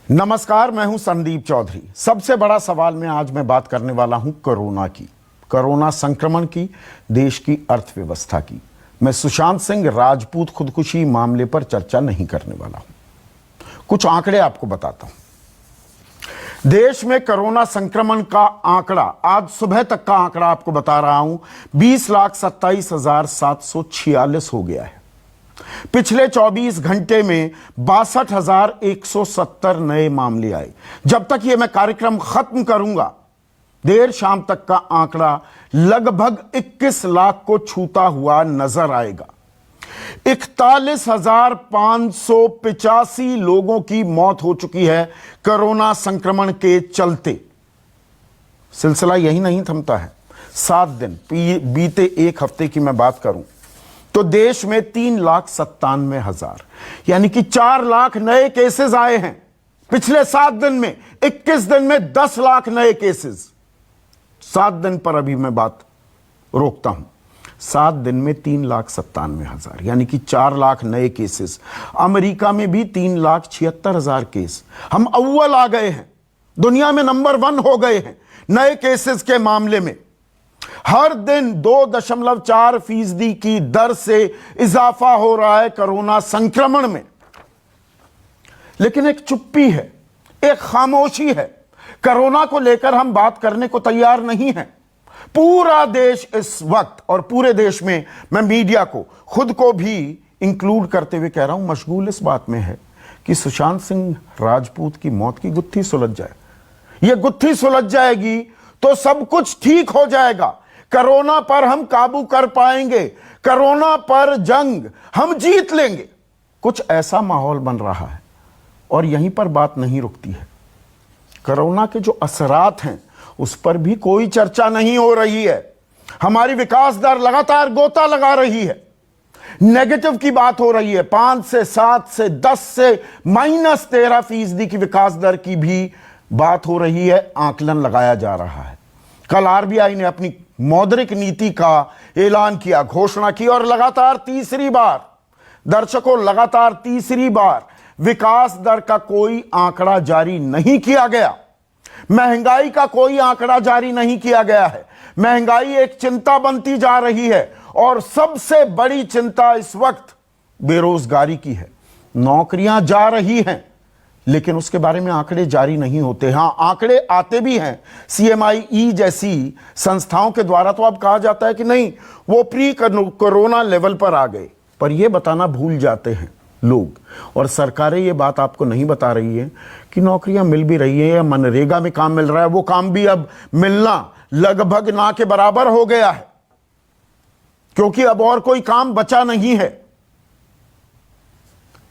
नमस्कार, मैं हूं संदीप चौधरी। सबसे बड़ा सवाल में आज मैं बात करने वाला हूं कोरोना की, कोरोना संक्रमण की, देश की अर्थव्यवस्था की। मैं सुशांत सिंह राजपूत खुदकुशी मामले पर चर्चा नहीं करने वाला हूं। कुछ आंकड़े आपको बताता हूं। देश में कोरोना संक्रमण का आंकड़ा, आज सुबह तक का आंकड़ा आपको बता रहा हूं, 20,27,746 हो गया है। पिछले 24 घंटे में 62,170 नए मामले आए। जब तक ये मैं कार्यक्रम खत्म करूंगा, देर शाम तक का आंकड़ा लगभग 21 लाख को छूता हुआ नजर आएगा। 41,585 लोगों की मौत हो चुकी है कोरोना संक्रमण के चलते। सिलसिला यही नहीं थमता है। 7 दिन बीते एक हफ्ते की मैं बात करूं तो देश में 3,97,000 यानी कि 4 लाख नए केसेस आए हैं पिछले 7 दिन में। 21 दिन में 10 लाख नए केसेस। 7 दिन पर अभी मैं बात रोकता हूं। 7 दिन में 3,97,000 यानी कि 4 लाख नए केसेस। अमेरिका में भी 3,76,000 केस। हम अव्वल आ गए हैं, दुनिया में नंबर 1 हो गए हैं नए केसेस के मामले में। हर दिन 2.4% की दर से इजाफा हो रहा है कोरोना संक्रमण में। लेकिन एक चुप्पी है, एक खामोशी है। कोरोना को लेकर हम बात करने को तैयार नहीं है। पूरा देश इस वक्त, और पूरे देश में मैं मीडिया को, खुद को भी इंक्लूड करते हुए कह रहा हूं, मशगूल इस बात में है कि सुशांत सिंह राजपूत की मौत की गुत्थी सुलझ जाए। यह गुत्थी सुलझ जाएगी तो सब कुछ ठीक हो जाएगा। कोरोना पर हम काबू कर पाएंगे, कोरोना पर जंग हम जीत लेंगे। कुछ ऐसा माहौल बन रहा है और यहीं पर बात नहीं रुकती है। कोरोना के जो असरात हैं उस पर भी कोई चर्चा नहीं हो रही है। हमारी विकास दर लगातार गोता लगा रही है। नेगेटिव की बात हो रही है। 5 से 7 से 10 से -13% की विकास दर की भी बात हो रही है, आकलन लगाया जा रहा है। कल आरबीआई ने अपनी मौद्रिक नीति का ऐलान किया, घोषणा की, और लगातार तीसरी बार, दर्शकों, लगातार तीसरी बार विकास दर का कोई आंकड़ा जारी नहीं किया गया। महंगाई का कोई आंकड़ा जारी नहीं किया गया है। महंगाई एक चिंता बनती जा रही है और सबसे बड़ी चिंता इस वक्त बेरोजगारी की है। नौकरियां जा रही हैं लेकिन उसके बारे में आंकड़े जारी नहीं होते। हां, आंकड़े आते भी हैं CMIE जैसी संस्थाओं के द्वारा, तो अब कहा जाता है कि नहीं, वो प्री कोरोना लेवल पर आ गए, पर यह बताना भूल जाते हैं लोग। और सरकारें ये बात आपको नहीं बता रही है कि नौकरियां मिल भी रही है या मनरेगा में काम मिल रहा है, वो काम भी अब मिलना लगभग ना के बराबर हो गया है, क्योंकि अब और कोई काम बचा नहीं है।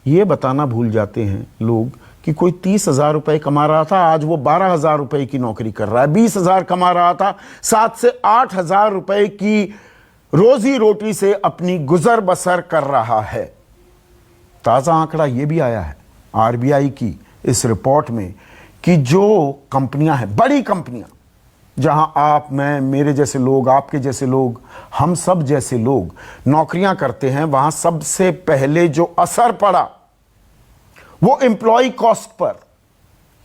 ये बताना भूल जाते हैं लोग कि कोई 30,000 रुपए कमा रहा था, आज वो 12,000 रुपए की नौकरी कर रहा है। 20,000 कमा रहा था, 7 से 8,000 रुपए की रोजी रोटी से अपनी गुजर बसर कर रहा है। ताजा आंकड़ा यह भी आया है आरबीआई की इस रिपोर्ट में कि जो कंपनियां हैं, बड़ी कंपनियां, जहां आप, मैं, मेरे जैसे लोग, आपके जैसे लोग, हम सब जैसे लोग नौकरियां करते हैं, वहां सबसे पहले जो असर पड़ा वो एम्प्लॉय कॉस्ट पर,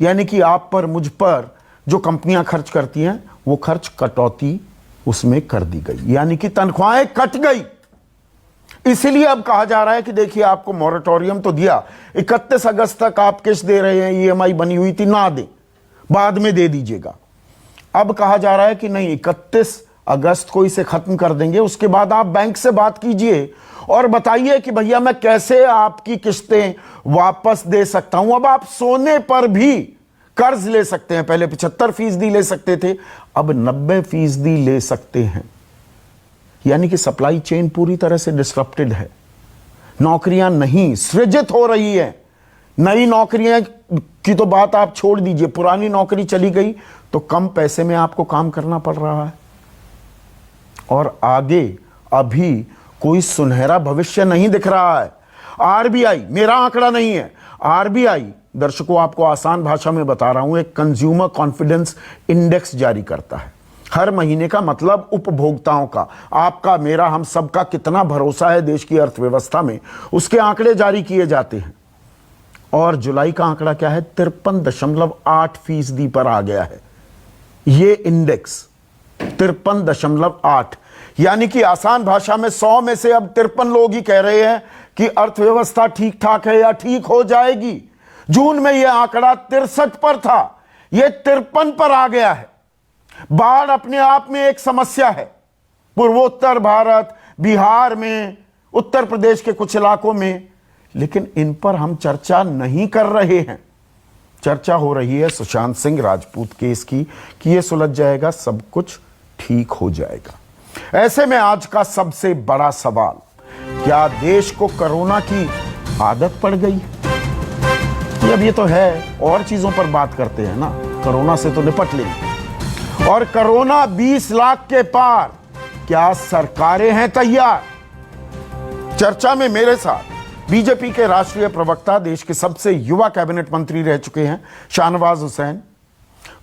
यानी कि आप पर, मुझ पर जो कंपनियां खर्च करती हैं, वो खर्च कटौती उसमें कर दी गई, यानी कि तनख्वाहें कट गई। इसीलिए अब कहा जा रहा है कि देखिए, आपको मॉरेटोरियम तो दिया, 31 अगस्त तक आप किस्त दे रहे हैं, EMI बनी हुई थी, ना दें, बाद में दे दीजिएगा। अब कहा जा रहा है कि नहीं, 31 अगस्त को इसे खत्म कर देंगे, उसके बाद आप बैंक से बात कीजिए और बताइए कि भैया मैं कैसे आपकी किस्तें वापस दे सकता हूं। अब आप सोने पर भी कर्ज ले सकते हैं। पहले 75% ले सकते थे, अब 90% ले सकते हैं। यानी कि सप्लाई चेन पूरी तरह से डिस्टर्प्टेड है। नौकरियां नहीं सृजित हो रही है। नई नौकरियां की तो बात आप छोड़ दीजिए, पुरानी नौकरी चली गई तो कम पैसे में आपको काम करना पड़ रहा है। और आगे अभी कोई सुनहरा भविष्य नहीं दिख रहा है। आरबीआई, मेरा आंकड़ा नहीं है, आरबीआई, दर्शकों आपको आसान भाषा में बता रहा हूं, एक कंज्यूमर कॉन्फिडेंस इंडेक्स जारी करता है हर महीने का। मतलब उपभोक्ताओं का, आपका, मेरा, हम सबका कितना भरोसा है देश की अर्थव्यवस्था में, उसके आंकड़े जारी किए जाते हैं। और जुलाई का आंकड़ा क्या है? 53.8% पर आ गया है ये इंडेक्स, 53.8। यानी कि आसान भाषा में 100 में से अब 53 लोग ही कह रहे हैं कि अर्थव्यवस्था ठीक ठाक है या ठीक हो जाएगी। जून में यह आंकड़ा 63 पर था, यह 53 पर आ गया है। बाढ़ अपने आप में एक समस्या है, पूर्वोत्तर भारत, बिहार में, उत्तर प्रदेश के कुछ इलाकों में, लेकिन इन पर हम चर्चा नहीं कर रहे हैं। चर्चा हो रही है सुशांत सिंह राजपूत केस की कि यह सुलझ जाएगा, सब कुछ ठीक हो जाएगा। ऐसे में आज का सबसे बड़ा सवाल, क्या देश को कोरोना की आदत पड़ गई? अब ये तो है, और चीजों पर बात करते हैं ना, कोरोना से तो निपट लेंगे। और कोरोना 20 लाख के पार, क्या सरकारें हैं तैयार? चर्चा में मेरे साथ बीजेपी के राष्ट्रीय प्रवक्ता, देश के सबसे युवा कैबिनेट मंत्री रह चुके हैं शाहनवाज हुसैन,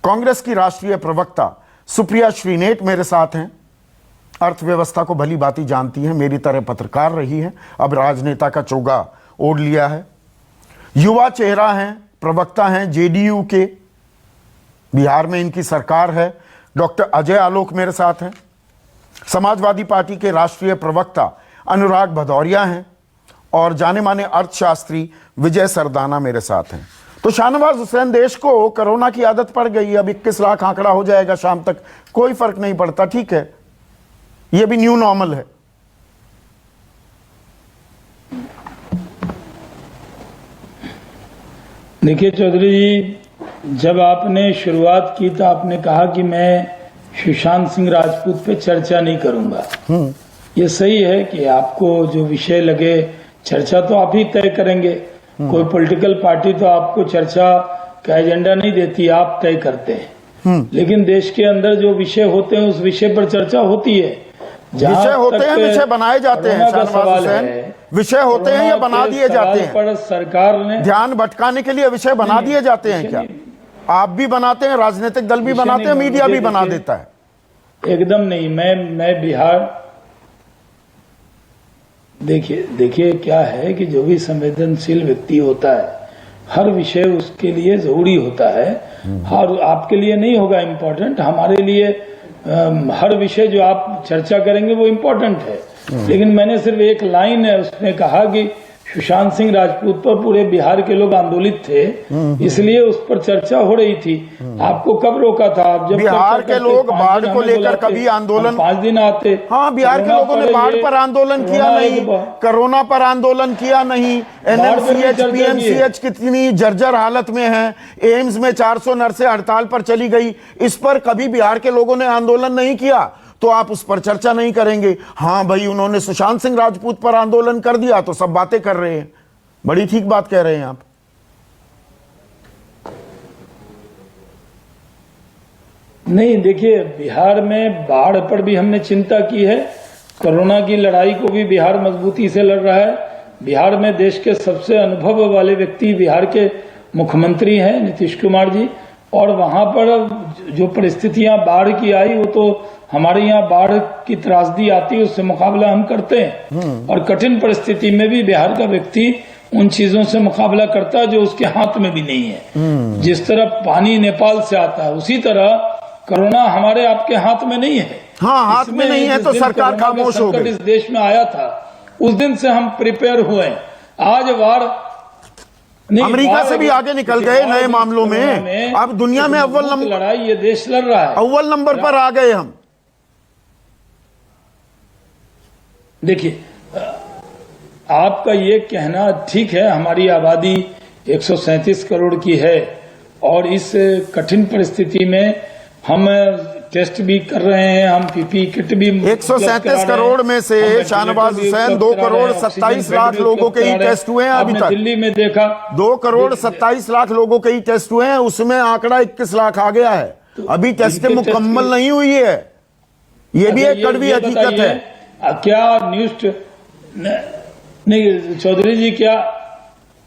कांग्रेस की राष्ट्रीय प्रवक्ता सुप्रिया श्रीनेट मेरे साथ हैं, अर्थव्यवस्था को भली भांति जानती हैं, मेरी तरह पत्रकार रही हैं, अब राजनेता का चोगा ओढ़ लिया है, युवा चेहरा हैं, प्रवक्ता हैं जेडीयू के, बिहार में इनकी सरकार है, डॉक्टर अजय आलोक मेरे साथ हैं, समाजवादी पार्टी के राष्ट्रीय प्रवक्ता अनुराग भदौरिया हैं, और जाने माने अर्थशास्त्री विजय सरदाना मेरे साथ हैं। तो शाहनवाज हुसैन, देश को कोरोना की आदत पड़ गई, अब 21 लाख आंकड़ा हो जाएगा शाम तक, कोई फर्क नहीं पड़ता, ठीक है, यह भी न्यू नॉर्मल है। देखिए चौधरी जी, जब आपने शुरुआत की तो आपने कहा कि मैं सुशांत सिंह राजपूत पे चर्चा नहीं करूंगा। ये सही है कि आपको जो विषय लगे, चर्चा तो आप ही तय करेंगे। कोई पॉलिटिकल पार्टी तो आपको चर्चा का एजेंडा नहीं देती, आप तय करते हैं। लेकिन देश के अंदर जो विषय होते हैं उस विषय पर चर्चा होती है। विषय होते हैं, विषय बनाए जाते हैं शाहनवाज हुसैन, विषय होते हैं या बना दिए जाते हैं? पर सरकार ने ध्यान भटकाने के लिए विषय बना दिए जाते हैं क्या? आप भी बनाते हैं, राजनीतिक दल भी बनाते हैं, मीडिया भी बना देता है? एकदम नहीं। मैं बिहार, देखिए क्या है कि जो भी संवेदनशील व्यक्ति होता है, हर विषय उसके लिए जरूरी होता है। हर आपके लिए नहीं होगा इम्पोर्टेंट, हमारे लिए हर विषय जो आप चर्चा करेंगे वो इम्पोर्टेंट है। लेकिन मैंने सिर्फ एक लाइन है उसमें कहा कि सुशांत सिंह राजपूत पर पूरे बिहार के लोग आंदोलित थे, इसलिए उस पर चर्चा हो रही थी। आपको कब रोका था? आप जब बिहार के लोग बाढ़ को लेकर कभी आंदोलन 5 दिन आते। हाँ, बिहार के लोगों ने बाढ़ पर आंदोलन किया नहीं, कोरोना पर आंदोलन किया नहीं, एनएमसीएच पीएमसीएच कितनी जर्जर हालत में है, एम्स में 400 नर्सें हड़ताल पर चली गई, इस पर कभी बिहार के लोगों ने आंदोलन नहीं किया, तो आप उस पर चर्चा नहीं करेंगे। हाँ भाई, उन्होंने सुशांत सिंह राजपूत पर आंदोलन कर दिया तो सब बातें कर रहे हैं। बड़ी ठीक बात कह रहे हैं आप। नहीं, देखिए बिहार में बाढ़ पर भी हमने चिंता की है, कोरोना की लड़ाई को भी बिहार मजबूती से लड़ रहा है। बिहार में देश के सबसे अनुभव वाले व्यक्ति बिहार के मुख्यमंत्री हैं नीतीश कुमार जी, और वहां पर जो परिस्थितियां बाढ़ की आई, वो तो हमारे यहाँ बाढ़ की त्रासदी आती है, उससे मुकाबला हम करते हैं। और कठिन परिस्थिति में भी बिहार का व्यक्ति उन चीजों से मुकाबला करता है जो उसके हाथ में भी नहीं है। जिस तरह पानी नेपाल से आता है, उसी तरह कोरोना हमारे आपके हाथ में नहीं है। हाँ, हाथ में नहीं है तो सरकार खामोश हो गई। इस देश में आया था, उस दिन से हम प्रिपेयर हुए। आज बाढ़ अमेरिका से भी आगे निकल गए नए मामलों में, अब दुनिया में अव्वल नंबर लड़ाई ये देश लड़ रहा है, अव्वल नंबर पर आ गए हम। देखिए, आपका ये कहना ठीक है, हमारी आबादी 137 करोड़ की है, और इस कठिन परिस्थिति में हम टेस्ट भी कर रहे हैं, हम पीपी किट भी 137 करोड़ में से शाहनवाज हुसैन 2 करोड़ 27 लाख लोगों के ही टेस्ट हुए हैं अभी तक। दिल्ली में देखा 2 करोड़ 27 लाख लोगों के ही टेस्ट हुए हैं, उसमें आंकड़ा 21 लाख आ गया है। अभी टेस्टिंग मुकम्मल नहीं हुई है, ये भी एक कड़वी हकीकत है। क्या न्यूज नहीं चौधरी जी, क्या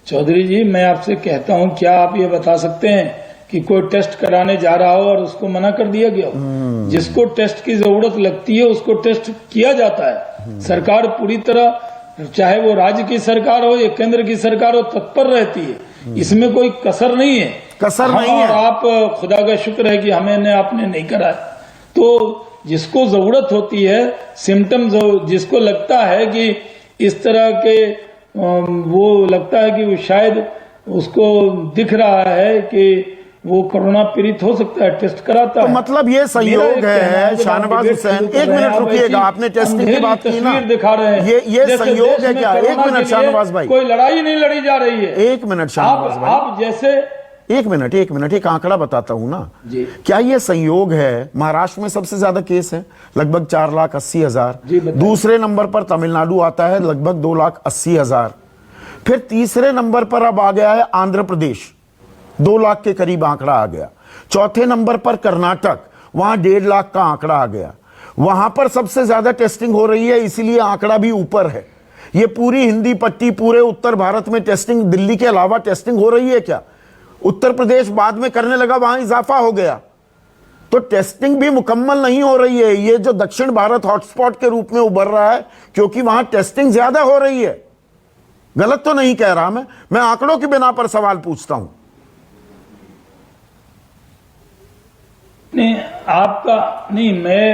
चौधरी जी, मैं आपसे कहता हूं, क्या आप ये बता सकते हैं कि कोई टेस्ट कराने जा रहा हो और उसको मना कर दिया गया हो? जिसको टेस्ट की जरूरत लगती है उसको टेस्ट किया जाता है। सरकार पूरी तरह, चाहे वो राज्य की सरकार हो या केंद्र की सरकार हो, तत्पर रहती है। इसमें कोई कसर नहीं है। कसर हम नहीं है। और आप खुदा का शुक्र है कि हमें आपने नहीं करा। तो जिसको जरूरत होती है, सिम्टम्स जिसको लगता है कि इस तरह के वो लगता है कि वो शायद उसको दिख रहा है कि वो कोरोना पीड़ित हो सकता है, टेस्ट कराता तो है। मतलब ये संयोग है शाहनवाज हुसैन, एक मिनट रुकिएगा, आपने टेस्टिंग की बात की ना, दिखा रहे हैं ये संयोग है क्या? एक मिनट शाहनवाज भाई, कोई लड़ाई नहीं लड़ी जा रही है। एक मिनट शाहनवाज भाई, आप जैसे एक मिनट एक आंकड़ा बताता हूं ना जी। क्या ये संयोग है? महाराष्ट्र में सबसे ज्यादा केस है, लगभग 4,80,000। दूसरे नंबर पर तमिलनाडु आता है, लगभग 2,80,000। फिर तीसरे नंबर पर अब आ गया है आंध्र प्रदेश, 2 लाख के करीब आंकड़ा आ गया। चौथे नंबर पर कर्नाटक, वहां 1.5 लाख का आंकड़ा आ गया। वहां पर सबसे ज्यादा टेस्टिंग हो रही है, इसीलिए आंकड़ा भी ऊपर है। ये पूरी हिंदी पट्टी, पूरे उत्तर भारत में टेस्टिंग, दिल्ली के अलावा टेस्टिंग हो रही है क्या? उत्तर प्रदेश बाद में करने लगा, वहां इजाफा हो गया। तो टेस्टिंग भी मुकम्मल नहीं हो रही है। ये जो दक्षिण भारत हॉटस्पॉट के रूप में उभर रहा है, क्योंकि वहां टेस्टिंग ज्यादा हो रही है। गलत तो नहीं कह रहा मैं आंकड़ों की बिना पर सवाल पूछता हूं। नहीं, आपका नहीं,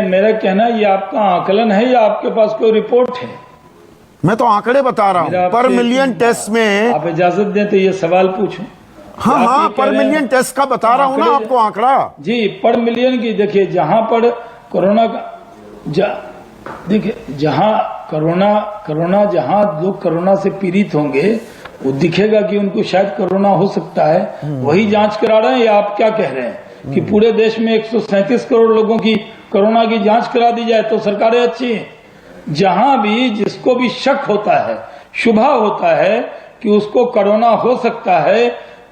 मेरा कहना ये आपका आकलन है या आपके पास कोई रिपोर्ट है? मैं तो आंकड़े बता रहा हूं, पर मिलियन टेस्ट में। आप इजाजत दें तो ये सवाल पूछूं? हाँ, पर मिलियन टेस्ट का बता रहा हूं ना आपको आंकड़ा जी। पर मिलियन की देखिए, जहां पर कोरोना का देखिए, जहां कोरोना जहां लोग कोरोना से पीड़ित होंगे, वो दिखेगा कि उनको शायद कोरोना हो सकता है, वही जांच करा रहे हैं। या आप क्या कह रहे हैं कि पूरे देश में 137 करोड़ लोगों की कोरोना की जांच करा दी जाए तो सरकारें अच्छी हैं? जहां भी जिसको भी शक होता है, शुभा होता है कि उसको कोरोना हो सकता है,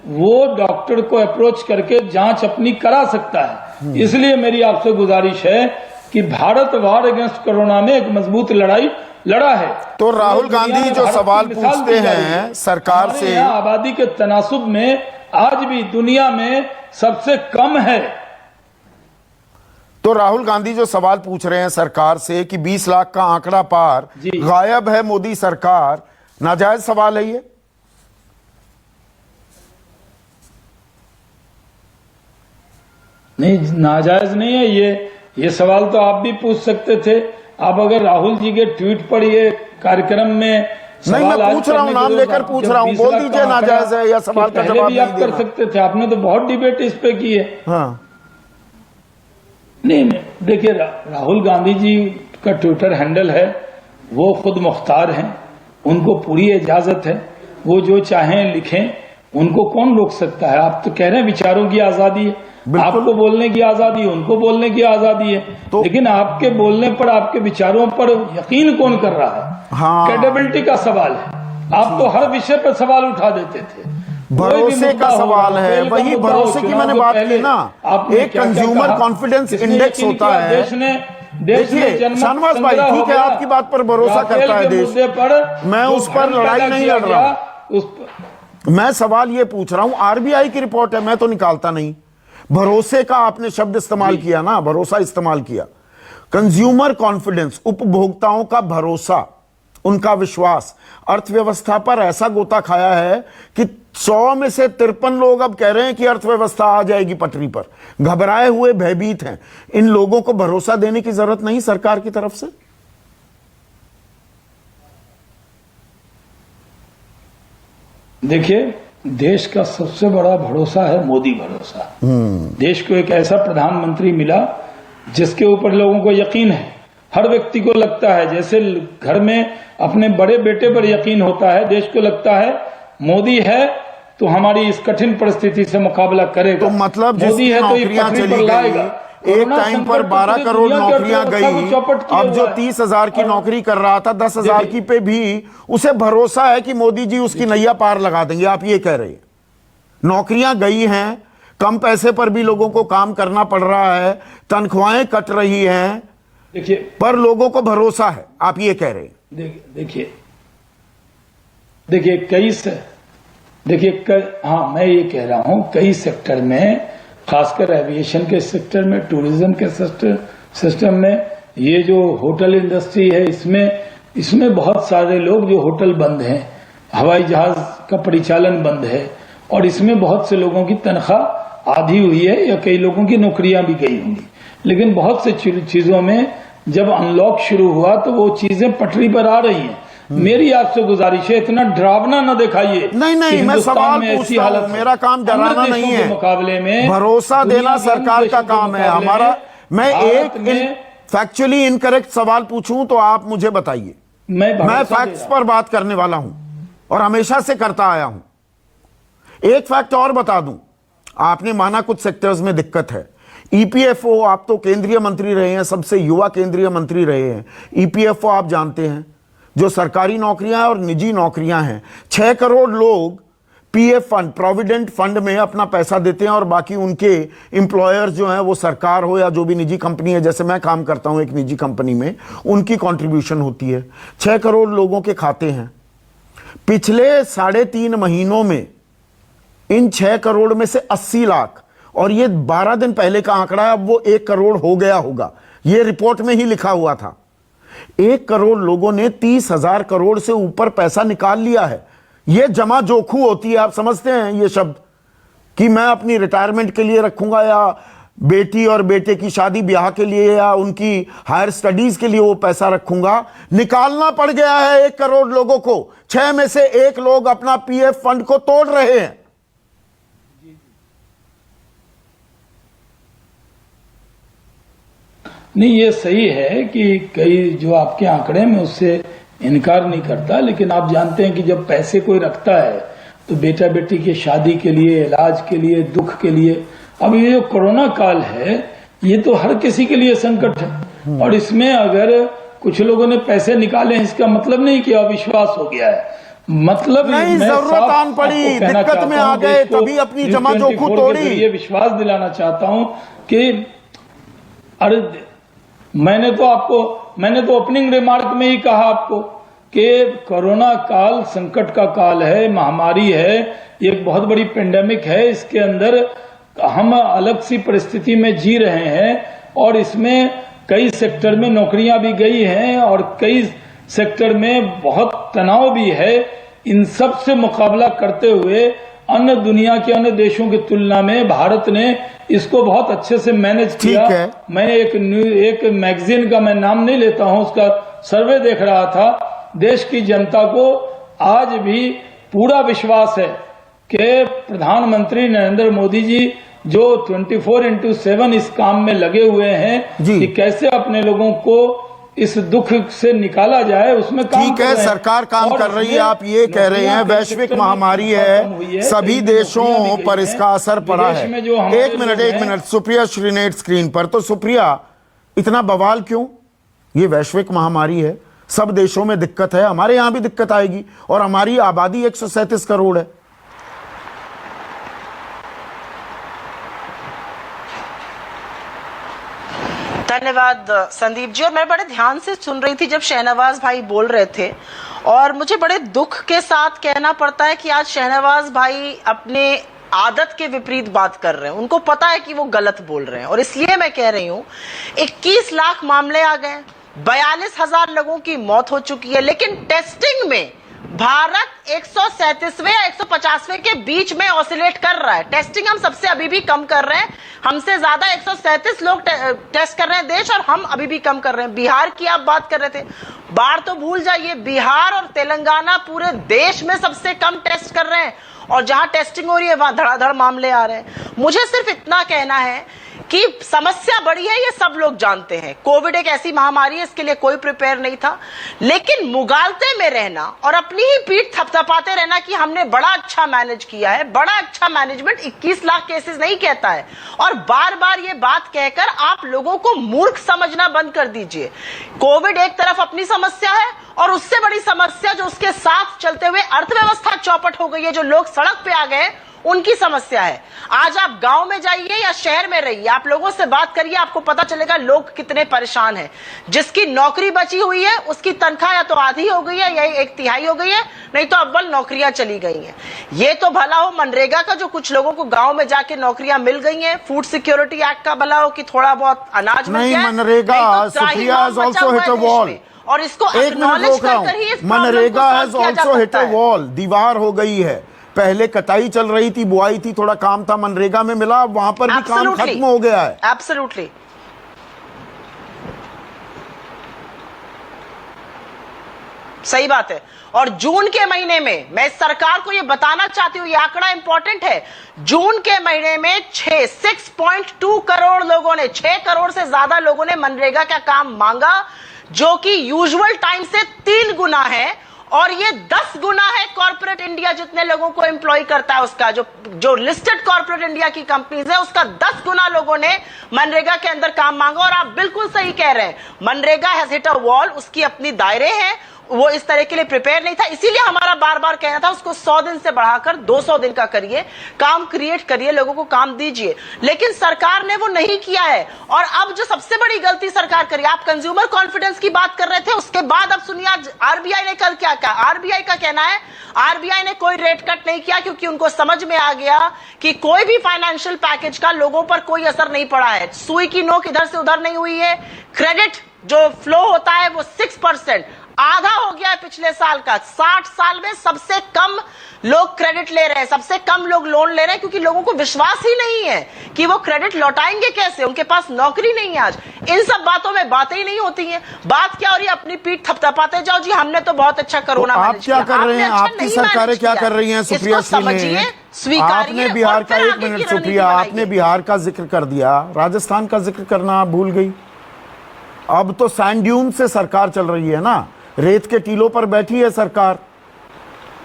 वो डॉक्टर को अप्रोच करके जांच अपनी करा सकता है। इसलिए मेरी आपसे गुजारिश है कि भारत वार अगेंस्ट कोरोना में एक मजबूत लड़ाई लड़ा है। तो राहुल गांधी जो सवाल पूछते हैं सरकार से, आबादी के तनासुब में आज भी दुनिया में सबसे कम है। तो राहुल गांधी जो सवाल पूछ रहे हैं सरकार से कि 20 लाख का आंकड़ा पार गायब है मोदी सरकार, नाजायज सवाल है ये? नहीं, नाजायज नहीं है ये सवाल तो आप भी पूछ सकते थे। आप अगर राहुल जी के ट्वीट पर ये कार्यक्रम में नहीं, मैं पूछ रहा हूं, नाम लेकर पूछ रहा हूं, बोल दीजिए नाजायज है या सवाल का जवाब भी आप कर सकते थे। आपने तो बहुत डिबेट इस पे की है। हाँ। नहीं, देखिए, राहुल गांधी जी का ट्विटर हैंडल है, वो खुद मुख्तार हैं, उनको पूरी इजाजत है, वो जो चाहें लिखें, उनको कौन रोक सकता है? आप तो कह रहे हैं विचारों की आजादी है, आपको बोलने की आजादी है, उनको बोलने की आजादी है, तो लेकिन आपके बोलने पर, आपके विचारों पर यकीन कौन कर रहा है? हाँ। क्रेडिबिलिटी का सवाल है। आप तो हर विषय पर सवाल उठा देते थे। भरोसे का सवाल है, वही भरोसे की मैंने बात की ना। एक कंज्यूमर कॉन्फिडेंस इंडेक्स होता है। देश ने शाहनवाज भाई, ठीक है, आपकी बात पर भरोसा करता है देश, मैं उस पर लड़ाई नहीं लड़ रहा हूं। मैं सवाल ये पूछ रहा हूं, आरबीआई की रिपोर्ट है, मैं तो निकालता नहीं। भरोसे का आपने शब्द इस्तेमाल किया ना, भरोसा इस्तेमाल किया। कंज्यूमर कॉन्फिडेंस, उपभोक्ताओं का भरोसा, उनका विश्वास अर्थव्यवस्था पर ऐसा गोता खाया है कि 100 में से 53 लोग अब कह रहे हैं कि अर्थव्यवस्था आ जाएगी पटरी पर। घबराए हुए, भयभीत हैं। इन लोगों को भरोसा देने की जरूरत नहीं सरकार की तरफ से? देखिए, देश का सबसे बड़ा भरोसा है मोदी भरोसा। देश को एक ऐसा प्रधानमंत्री मिला जिसके ऊपर लोगों को यकीन है। हर व्यक्ति को लगता है, जैसे घर में अपने बड़े बेटे पर यकीन होता है, देश को लगता है मोदी है तो हमारी इस कठिन परिस्थिति से मुकाबला करेगा। तो मतलब मोदी है तो ये पटरी पर लाएगा। एक टाइम पर 12 करोड़ नौकरियां गई, अब जो 30,000 की नौकरी कर रहा था 10,000 की पे भी उसे भरोसा है कि मोदी जी उसकी नैया पार लगा देंगे। आप ये कह रहे हैं नौकरियां गई हैं, कम पैसे पर भी लोगों को काम करना पड़ रहा है, तनख्वाहें कट रही हैं, देखिए, पर लोगों को भरोसा है, आप ये कह रहे हैं? देखिए, हाँ, मैं ये कह रहा हूं कई सेक्टर में, खासकर एविएशन के सेक्टर में, टूरिज्म के सिस्टम में, ये जो होटल इंडस्ट्री है, इसमें बहुत सारे लोग, जो होटल बंद हैं, हवाई जहाज का परिचालन बंद है, और इसमें बहुत से लोगों की तनख्वाह आधी हुई है या कई लोगों की नौकरियां भी गई होंगी। लेकिन बहुत से चीजों में जब अनलॉक शुरू हुआ तो वो चीजें पटरी पर आ रही हैं। मेरी आपसे गुजारिश है, इतना डरावना न दिखाइए। नहीं, मैं सवाल पूछता हूं, मेरा काम डराना नहीं है, मुकाबले में भरोसा देना सरकार का काम है हमारा। मैं एक फैक्चुअली इनकरेक्ट सवाल पूछूं तो आप मुझे बताइए। मैं फैक्ट्स पर बात करने वाला हूं और हमेशा से करता आया हूं। एक फैक्ट और बता दूं, आपने माना कुछ सेक्टर्स में दिक्कत है। ईपीएफओ, आप तो केंद्रीय मंत्री रहे हैं, सबसे युवा केंद्रीय मंत्री रहे हैं। ईपीएफओ आप जानते हैं, जो सरकारी नौकरियां और निजी नौकरियां हैं, 6 करोड़ लोग पीएफ फंड, प्रोविडेंट फंड में अपना पैसा देते हैं और बाकी उनके एम्प्लॉयर्स जो हैं वो सरकार हो या जो भी निजी कंपनी है, जैसे मैं काम करता हूं एक निजी कंपनी में, उनकी कंट्रीब्यूशन होती है। 6 करोड़ लोगों के खाते हैं। पिछले 3.5 महीनों में इन 6 करोड़ में से 80 लाख, और ये 12 दिन पहले का आंकड़ा है, अब वो 1 करोड़ हो गया होगा, ये रिपोर्ट में ही लिखा हुआ था। 1 करोड़ लोगों ने 30,000 करोड़ से ऊपर पैसा निकाल लिया है। ये जमा जोखू होती है, आप समझते हैं ये शब्द, कि मैं अपनी रिटायरमेंट के लिए रखूंगा या बेटी और बेटे की शादी ब्याह के लिए या उनकी हायर स्टडीज के लिए वो पैसा रखूंगा। निकालना पड़ गया है 1 करोड़ लोगों को। 6 में से 1 लोग अपना पीएफ फंड को तोड़ रहे हैं। नहीं, ये सही है कि कई जो आपके आंकड़े में उससे इनकार नहीं करता, लेकिन आप जानते हैं कि जब पैसे कोई रखता है तो बेटा बेटी की शादी के लिए, इलाज के लिए, दुख के लिए, अब ये जो कोरोना काल है ये तो हर किसी के लिए संकट है। और इसमें अगर कुछ लोगों ने पैसे निकाले हैं, इसका मतलब नहीं कि अविश्वास हो गया है, मतलब नहीं, जरूरत आन पड़ी, दिक्कत में आ गए, तभी अपनी जमा जोखू तोड़ी। ये विश्वास दिलाना चाहता हूं कि अरे मैंने तो ओपनिंग रिमार्क में ही कहा आपको कि कोरोना काल संकट का काल है, महामारी है, ये एक बहुत बड़ी पेंडेमिक है। इसके अंदर हम अलग सी परिस्थिति में जी रहे हैं और इसमें कई सेक्टर में नौकरियां भी गई हैं और कई सेक्टर में बहुत तनाव भी है। इन सब से मुकाबला करते हुए अन्य दुनिया के अन्य देशों की तुलना में भारत ने इसको बहुत अच्छे से मैनेज किया। मैं एक मैगजीन का मैं नाम नहीं लेता हूं, उसका सर्वे देख रहा था। देश की जनता को आज भी पूरा विश्वास है कि प्रधानमंत्री नरेंद्र मोदी जी जो 24/7 इस काम में लगे हुए हैं कि कैसे अपने लोगों को इस दुख से निकाला जाए, उसमें काम ठीक है, सरकार काम कर रही है। आप ये कह रहे हैं वैश्विक महामारी है, सभी देशों पर इसका असर पड़ा है। एक मिनट, सुप्रिया श्रीनेट स्क्रीन पर। तो सुप्रिया, इतना बवाल क्यों? ये वैश्विक महामारी है, सब देशों में दिक्कत है, हमारे यहां भी दिक्कत आएगी, और हमारी आबादी 137 करोड़ है। धन्यवाद संदीप जी। और मैं बड़े ध्यान से सुन रही थी जब शहनवाज भाई बोल रहे थे, और मुझे बड़े दुख के साथ कहना पड़ता है कि आज शहनवाज भाई अपने आदत के विपरीत बात कर रहे हैं। उनको पता है कि वो गलत बोल रहे हैं, और इसलिए मैं कह रही हूं 21 लाख मामले आ गए, 42,000 लोगों की मौत हो चुकी है, लेकिन टेस्टिंग में भारत 137वें या 150वें के बीच में ऑसिलेट कर रहा है। टेस्टिंग हम सबसे अभी भी कम कर रहे हैं, हमसे ज्यादा 137 लोग टेस्ट कर रहे हैं देश, और हम अभी भी कम कर रहे हैं। बिहार की आप बात कर रहे थे, बाढ़ तो भूल जाइए, बिहार और तेलंगाना पूरे देश में सबसे कम टेस्ट कर रहे हैं, और जहां टेस्टिंग हो रही है वहां धड़ाधड़ मामले आ रहे हैं। मुझे सिर्फ इतना कहना है कि समस्या बड़ी है, ये सब लोग जानते हैं। कोविड एक ऐसी महामारी है, इसके लिए कोई प्रिपेयर नहीं था, लेकिन मुगालते में रहना और अपनी ही पीठ थपथपाते रहना कि हमने बड़ा अच्छा मैनेज किया है, बड़ा अच्छा मैनेजमेंट 21 लाख केसेस नहीं कहता है, और बार बार ये बात कहकर आप लोगों को मूर्ख समझना बंद कर दीजिए। कोविड एक तरफ अपनी समस्या है, और उससे बड़ी समस्या जो उसके साथ चलते हुए अर्थव्यवस्था चौपट हो गई है, जो लोग सड़क पे आ गए, उनकी समस्या है। आज आप गांव में जाइए या शहर में रहिए, आप लोगों से बात करिए, आपको पता चलेगा लोग कितने परेशान हैं। जिसकी नौकरी बची हुई है उसकी तनख्वाह या तो आधी हो गई है या 1/3 हो गई है, नहीं तो अव्वल नौकरियां चली गई हैं। ये तो भला हो मनरेगा का, जो कुछ लोगों को गांव में जाके नौकरियां मिल गई हैं, फूड सिक्योरिटी एक्ट का भला हो कि थोड़ा बहुत अनाज मिल गया, मनरेगा और इसको एक्नॉलेज कर ही इस MNREGA has also hit a wall. दीवार हो गई है, पहले कटाई चल रही थी, बुआई थी, थोड़ा काम था, मनरेगा में मिला, वहां पर भी काम खत्म हो गया है। एब्सोल्युटली। सही बात है। और जून के महीने में मैं सरकार को यह बताना चाहती हूं, यह आंकड़ा इंपॉर्टेंट है, जून के महीने में 6.2 करोड़ लोगों ने, 6 करोड़ से ज्यादा लोगों ने मनरेगा का काम मांगा, जो कि यूजुअल टाइम से 3 गुना है, और ये 10 गुना है कॉर्पोरेट इंडिया जितने लोगों को एम्प्लॉय करता है उसका, जो लिस्टेड कॉर्पोरेट इंडिया की कंपनीज है उसका 10 गुना लोगों ने मनरेगा के अंदर काम मांगा। और आप बिल्कुल सही कह रहे हैं, MNREGA has hit a wall, उसकी अपनी दायरे हैं, वो इस तरह के लिए प्रिपेयर नहीं था, इसीलिए हमारा बार बार कहना था उसको 100 दिन से बढ़ाकर 200 दिन का करिए, काम क्रिएट करिए, लोगों को काम दीजिए। लेकिन सरकार ने वो नहीं किया है। और अब जो सबसे बड़ी गलती सरकार करी, आप कंज्यूमर कॉन्फिडेंस की बात कर रहे थे, उसके बाद अब सुनिए आज आरबीआई ने कल क्या कहा। आरबीआई का कहना है, आरबीआई ने कोई रेट कट नहीं किया क्योंकि उनको समझ में आ गया कि कोई भी फाइनेंशियल पैकेज का लोगों पर कोई असर नहीं पड़ा है, सुई की नोक इधर से उधर नहीं हुई है, क्रेडिट जो फ्लो होता है वो 6%, आधा हो गया है पिछले साल का। 60 साल में सबसे कम लोग क्रेडिट ले रहे हैं, सबसे कम लोग लोन ले रहे हैं, क्योंकि लोगों को विश्वास ही नहीं है कि वो क्रेडिट लौटाएंगे कैसे, उनके पास नौकरी नहीं है आज। इन सब बातों में बातें ही नहीं होती हैं। बात क्या हो रही है, अपनी पीठ थपथपाते जाओ जी, हमने तो बहुत अच्छा कोरोना तो आप मैनेज क्या किया। कर रहे हैं, आपने अच्छा आपकी नहीं सरकारें मैनेज क्या किया। कर रही हैं? सुप्रिया इसको समझिए, स्वीकारिए आपने बिहार और का, फिर एक आगे की मिनट रणनीति सुप्रिया, आपने बनाइए। बिहार का जिक्र कर दिया, राजस्थान का जिक्र करना आप भूल गई। अब तो सैंड ड्यून से सरकार चल रही है ना, रेत के टीलों पर बैठी है सरकार,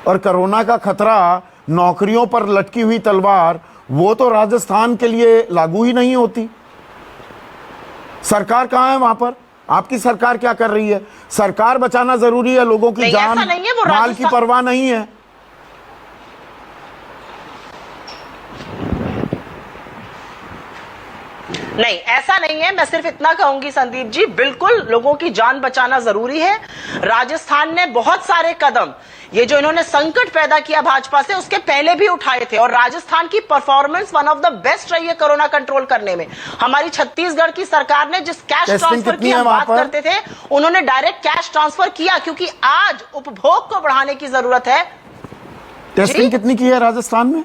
और कोरोना का खतरा, नौकरियों पर लटकी हुई तलवार, वो तो राजस्थान के लिए लागू ही नहीं होती। सरकार कहां है वहां पर? आपकी सरकार क्या कर रही है? सरकार बचाना जरूरी है, लोगों की नहीं, जान ऐसा नहीं है, वो माल की परवाह नहीं है। नहीं, ऐसा नहीं है। मैं सिर्फ इतना कहूंगी संदीप जी, बिल्कुल लोगों की जान बचाना जरूरी है। राजस्थान ने बहुत सारे कदम, ये जो इन्होंने संकट पैदा किया भाजपा से, उसके पहले भी उठाए थे, और राजस्थान की performance one of the best रही है कोरोना कंट्रोल करने में। हमारी छत्तीसगढ़ की सरकार ने जिस कैश ट्रांसफर की हम बात करते थे, उन्होंने डायरेक्ट कैश ट्रांसफर किया, क्योंकि आज उपभोग को बढ़ाने की जरूरत है। टेस्टिंग कितनी की है राजस्थान में?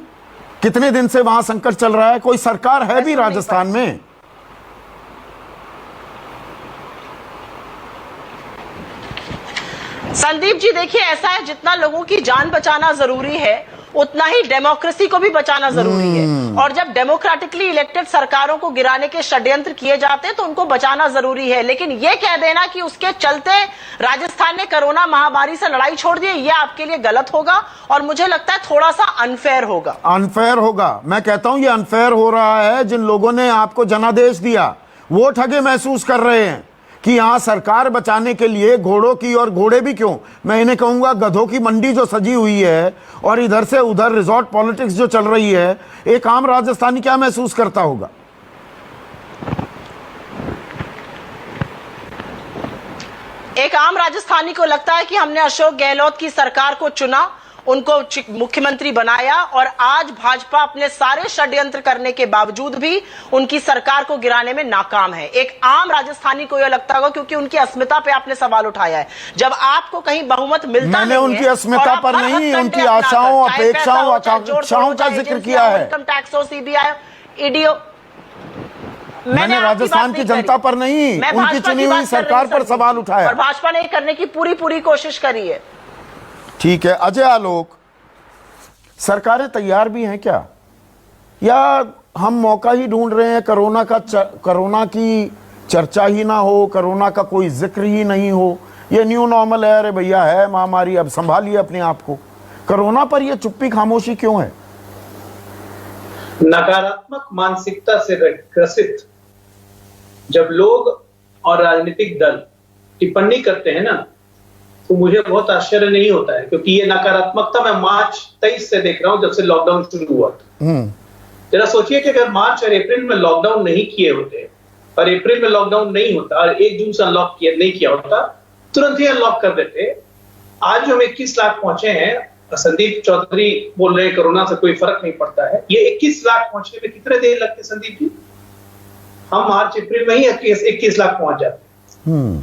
कितने दिन से वहां संकट चल रहा है? कोई सरकार है भी राजस्थान में? संदीप जी देखिए, ऐसा है, जितना लोगों की जान बचाना जरूरी है, उतना ही डेमोक्रेसी को भी बचाना जरूरी है। और जब डेमोक्रेटिकली इलेक्टेड सरकारों को गिराने के षड्यंत्र किए जाते हैं तो उनको बचाना जरूरी है। लेकिन यह कह देना कि उसके चलते राजस्थान ने कोरोना महामारी से लड़ाई छोड़ दी, यह आपके लिए गलत होगा, और मुझे लगता है थोड़ा सा अनफेयर होगा। अनफेयर होगा, मैं कहता हूं ये अनफेयर हो रहा है। जिन लोगों ने आपको जनादेश दिया वो ठगे महसूस कर रहे हैं कि यहां सरकार बचाने के लिए घोड़ों की, और घोड़े भी क्यों, मैं इन्हें कहूंगा गधों की मंडी जो सजी हुई है, और इधर से उधर रिजॉर्ट पॉलिटिक्स जो चल रही है, एक आम राजस्थानी क्या महसूस करता होगा? एक आम राजस्थानी को लगता है कि हमने अशोक गहलोत की सरकार को चुना, उनको मुख्यमंत्री बनाया, और आज भाजपा अपने सारे षड्यंत्र करने के बावजूद भी उनकी सरकार को गिराने में नाकाम है। एक आम राजस्थानी को यह लगता होगा, क्योंकि उनकी अस्मिता पे आपने सवाल उठाया है। जब आपको कहीं बहुमत मिलता मैंने नहीं उनकी है, अस्मिता पर नहीं, उनकी आशाओं, अपेक्षाओं, आकांक्षाओं का जिक्र किया है। इनकम टैक्स हो, सीबीआई, ईडीओ, मैंने राजस्थान की जनता पर नहीं, उनकी चुनी हुई सरकार पर सवाल उठाया, और भाजपा ने करने की पूरी कोशिश करी है। ठीक है अजय आलोक, सरकारें तैयार भी हैं क्या, या हम मौका ही ढूंढ रहे हैं कोरोना की चर्चा ही ना हो, कोरोना का कोई जिक्र ही नहीं हो, ये न्यू नॉर्मल है, अरे भैया है महामारी, अब संभालिए अपने आप को। कोरोना पर ये चुप्पी खामोशी क्यों है? नकारात्मक मानसिकता से ग्रसित जब लोग और राजनीतिक दल टिप्पणी करते हैं ना, तो मुझे बहुत आश्चर्य नहीं होता है, क्योंकि ये नकारात्मकता मैं मार्च 23 से देख रहा हूं, जब से लॉकडाउन शुरू हुआ। जरा सोचिए कि अगर मार्च और अप्रैल में लॉकडाउन नहीं किए होते, और अप्रैल में लॉकडाउन नहीं होता, और 1 जून से अनलॉक नहीं किया होता, तुरंत ही अनलॉक कर देते। आज हम 21 लाख पहुंचे हैं। संदीप चौधरी बोल रहे हैं कोरोना से कोई फर्क नहीं पड़ता है। ये 21 लाख पहुंचने में कितने देर लगते संदीप जी? हम मार्च अप्रैल में ही 21 लाख पहुंच जाते।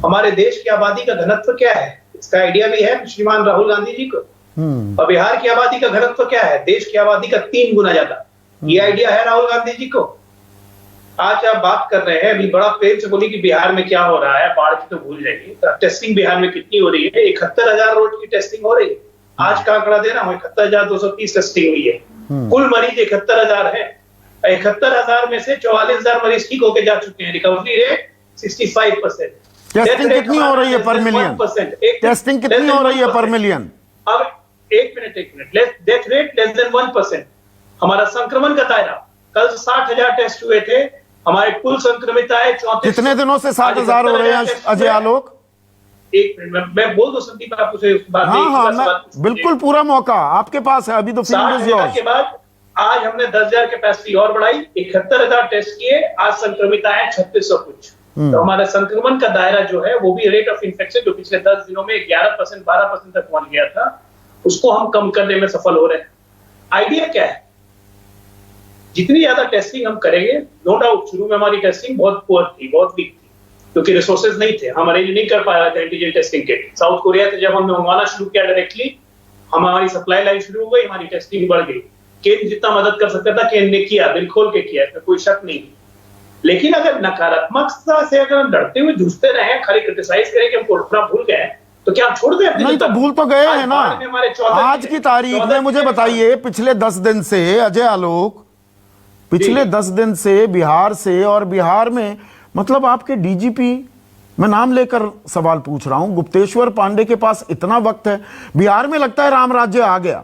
हमारे देश की आबादी का घनत्व क्या है, इसका आइडिया भी है श्रीमान राहुल गांधी जी को? और बिहार की आबादी का घनत्व क्या है? देश की आबादी का 3 गुना ज्यादा। ये आइडिया है राहुल गांधी जी को? आज आप बात कर रहे हैं, अभी बड़ा प्रेम से बोली कि बिहार में क्या हो रहा है, बाढ़ की तो भूल जाइए। तो टेस्टिंग बिहार में कितनी हो रही है? 71,000 रोज की टेस्टिंग हो रही है। आज का आंकड़ा दे रहा हूं, 71,230 टेस्टिंग हुई है। कुल मरीज 71,000 है। 71,000 में से 44,000 मरीज ठीक होके जा चुके हैं। Recovery rate 65%। टेस्टिंग कितनी हो रही है पर मिलियन? टेस्टिंग कितनी हो रही है पर मिलियन? अब एक minute, death rate less than 1%। हमारा संक्रमण का दायरा, कल 60,000 टेस्ट हुए थे, हमारे कुल संक्रमित आए 34। कितने दिनों से 60,000 हो रहे हैं अजय आलोक? एक मिनट, मैं बोल दूं संदीप आपको से बात। हाँ, मैं बिल्कुल पूरा मौका आपके पास है, अभी तो फील्ड इज योर्स। के बाद आज हमने 10,000 कैपेसिटी और बढ़ाई, 71,000 टेस्ट किए, आज संक्रमित आए 3600 कुछ। तो हमारा संक्रमण का दायरा जो है वो भी रेट ऑफ इन्फेक्शन जो पिछले 10 दिनों में 11% 12% तक पहुंच गया था, उसको हम कम करने में सफल हो रहे हैं। आइडिया क्या है? जितनी ज्यादा टेस्टिंग हम करेंगे, नो डाउट शुरू में हमारी टेस्टिंग बहुत पुअर थी, बहुत वीक थी, क्योंकि रिसोर्सेज नहीं थे, हम अरेंज नहीं कर पा रहे थे एंटीजन टेस्टिंग के। साउथ कोरिया से जब हमने मंगवाना शुरू किया डायरेक्टली, हमारी सप्लाई लाइन शुरू हो गई, हमारी टेस्टिंग बढ़ गई। केंद्र जितना मदद कर सकता था केंद्र ने किया, दिल खोल के किया, इसमें कोई शक नहीं। लेकिन अगर नकारात्मकता से अगर हम लड़ते हुए जूझते रहे, खाली क्रिटिसाइज करें कि हम कोरोना भूल गए, तो क्या हम छोड़ दें? नहीं तो भूल तो गए हैं ना। आज की तारीख में मुझे बताइए, पिछले 10 दिन से अजय आलोक, पिछले 10 दिन से बिहार में मतलब आपके डीजीपी, मैं नाम लेकर सवाल पूछ रहा हूं, गुप्तेश्वर पांडे के पास इतना वक्त है। बिहार में लगता है राम राज्य आ गया।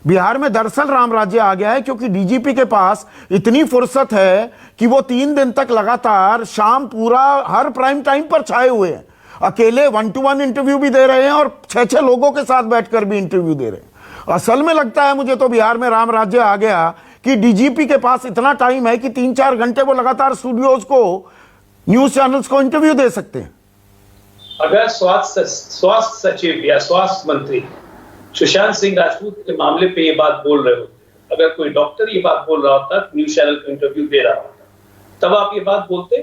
बिहार में दरअसल राम राज्य आ गया है, क्योंकि डीजीपी के पास इतनी फुर्सत है कि वो 3 दिन तक लगातार शाम पूरा हर प्राइम टाइम पर छाए हुए हैं। अकेले 1-to-1 इंटरव्यू भी दे रहे हैं और 6-6 लोगों के साथ बैठकर भी इंटरव्यू दे रहे हैं। असल में लगता है मुझे तो बिहार में राम राज्य आ गया कि डीजीपी के पास इतना टाइम है कि 3-4 घंटे वो लगातार स्टूडियोज को, न्यूज चैनल्स को इंटरव्यू दे सकते हैं। अगर स्वास्थ्य सचिव या स्वास्थ्य मंत्री सुशांत सिंह राजपूत के मामले पे ये बात बोल रहे होते, अगर कोई डॉक्टर ये बात बोल रहा होता, न्यूज चैनल को इंटरव्यू दे रहा होता, तब आप ये बात बोलते,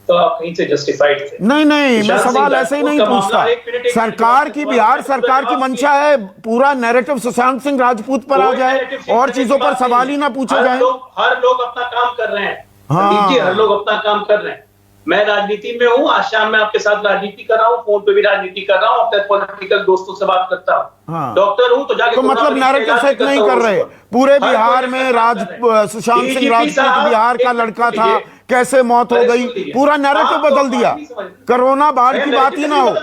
तो आप कहीं से जस्टिफाइड थे। नहीं, मैं सवाल ऐसे ही नहीं पूछता। सरकार की, बिहार सरकार की मंशा है पूरा नैरेटिव सुशांत सिंह राजपूत पर आ जाए और चीजों पर सवाल ही ना पूछा जाए। हर लोग अपना काम कर रहे हैं। हाँ। हर लोग अपना काम कर रहे हैं। मैं राजनीति में हूँ, आज शाम में आपके साथ राजनीति कर रहा हूँ, फोन पे भी राजनीति कर रहा हूँ, अपने पॉलिटिकल दोस्तों से बात करता हूँ। हाँ। डॉक्टर हूँ तो जाके, तो मतलब नैरेटिव सेट नहीं कर रहे। पूरे बिहार में सुशांत सिंह राजपूत बिहार का लड़का था, कैसे मौत हो गई, पूरा नैरेटिव बदल दिया। कोरोना बाढ़ की बात ही ना हो।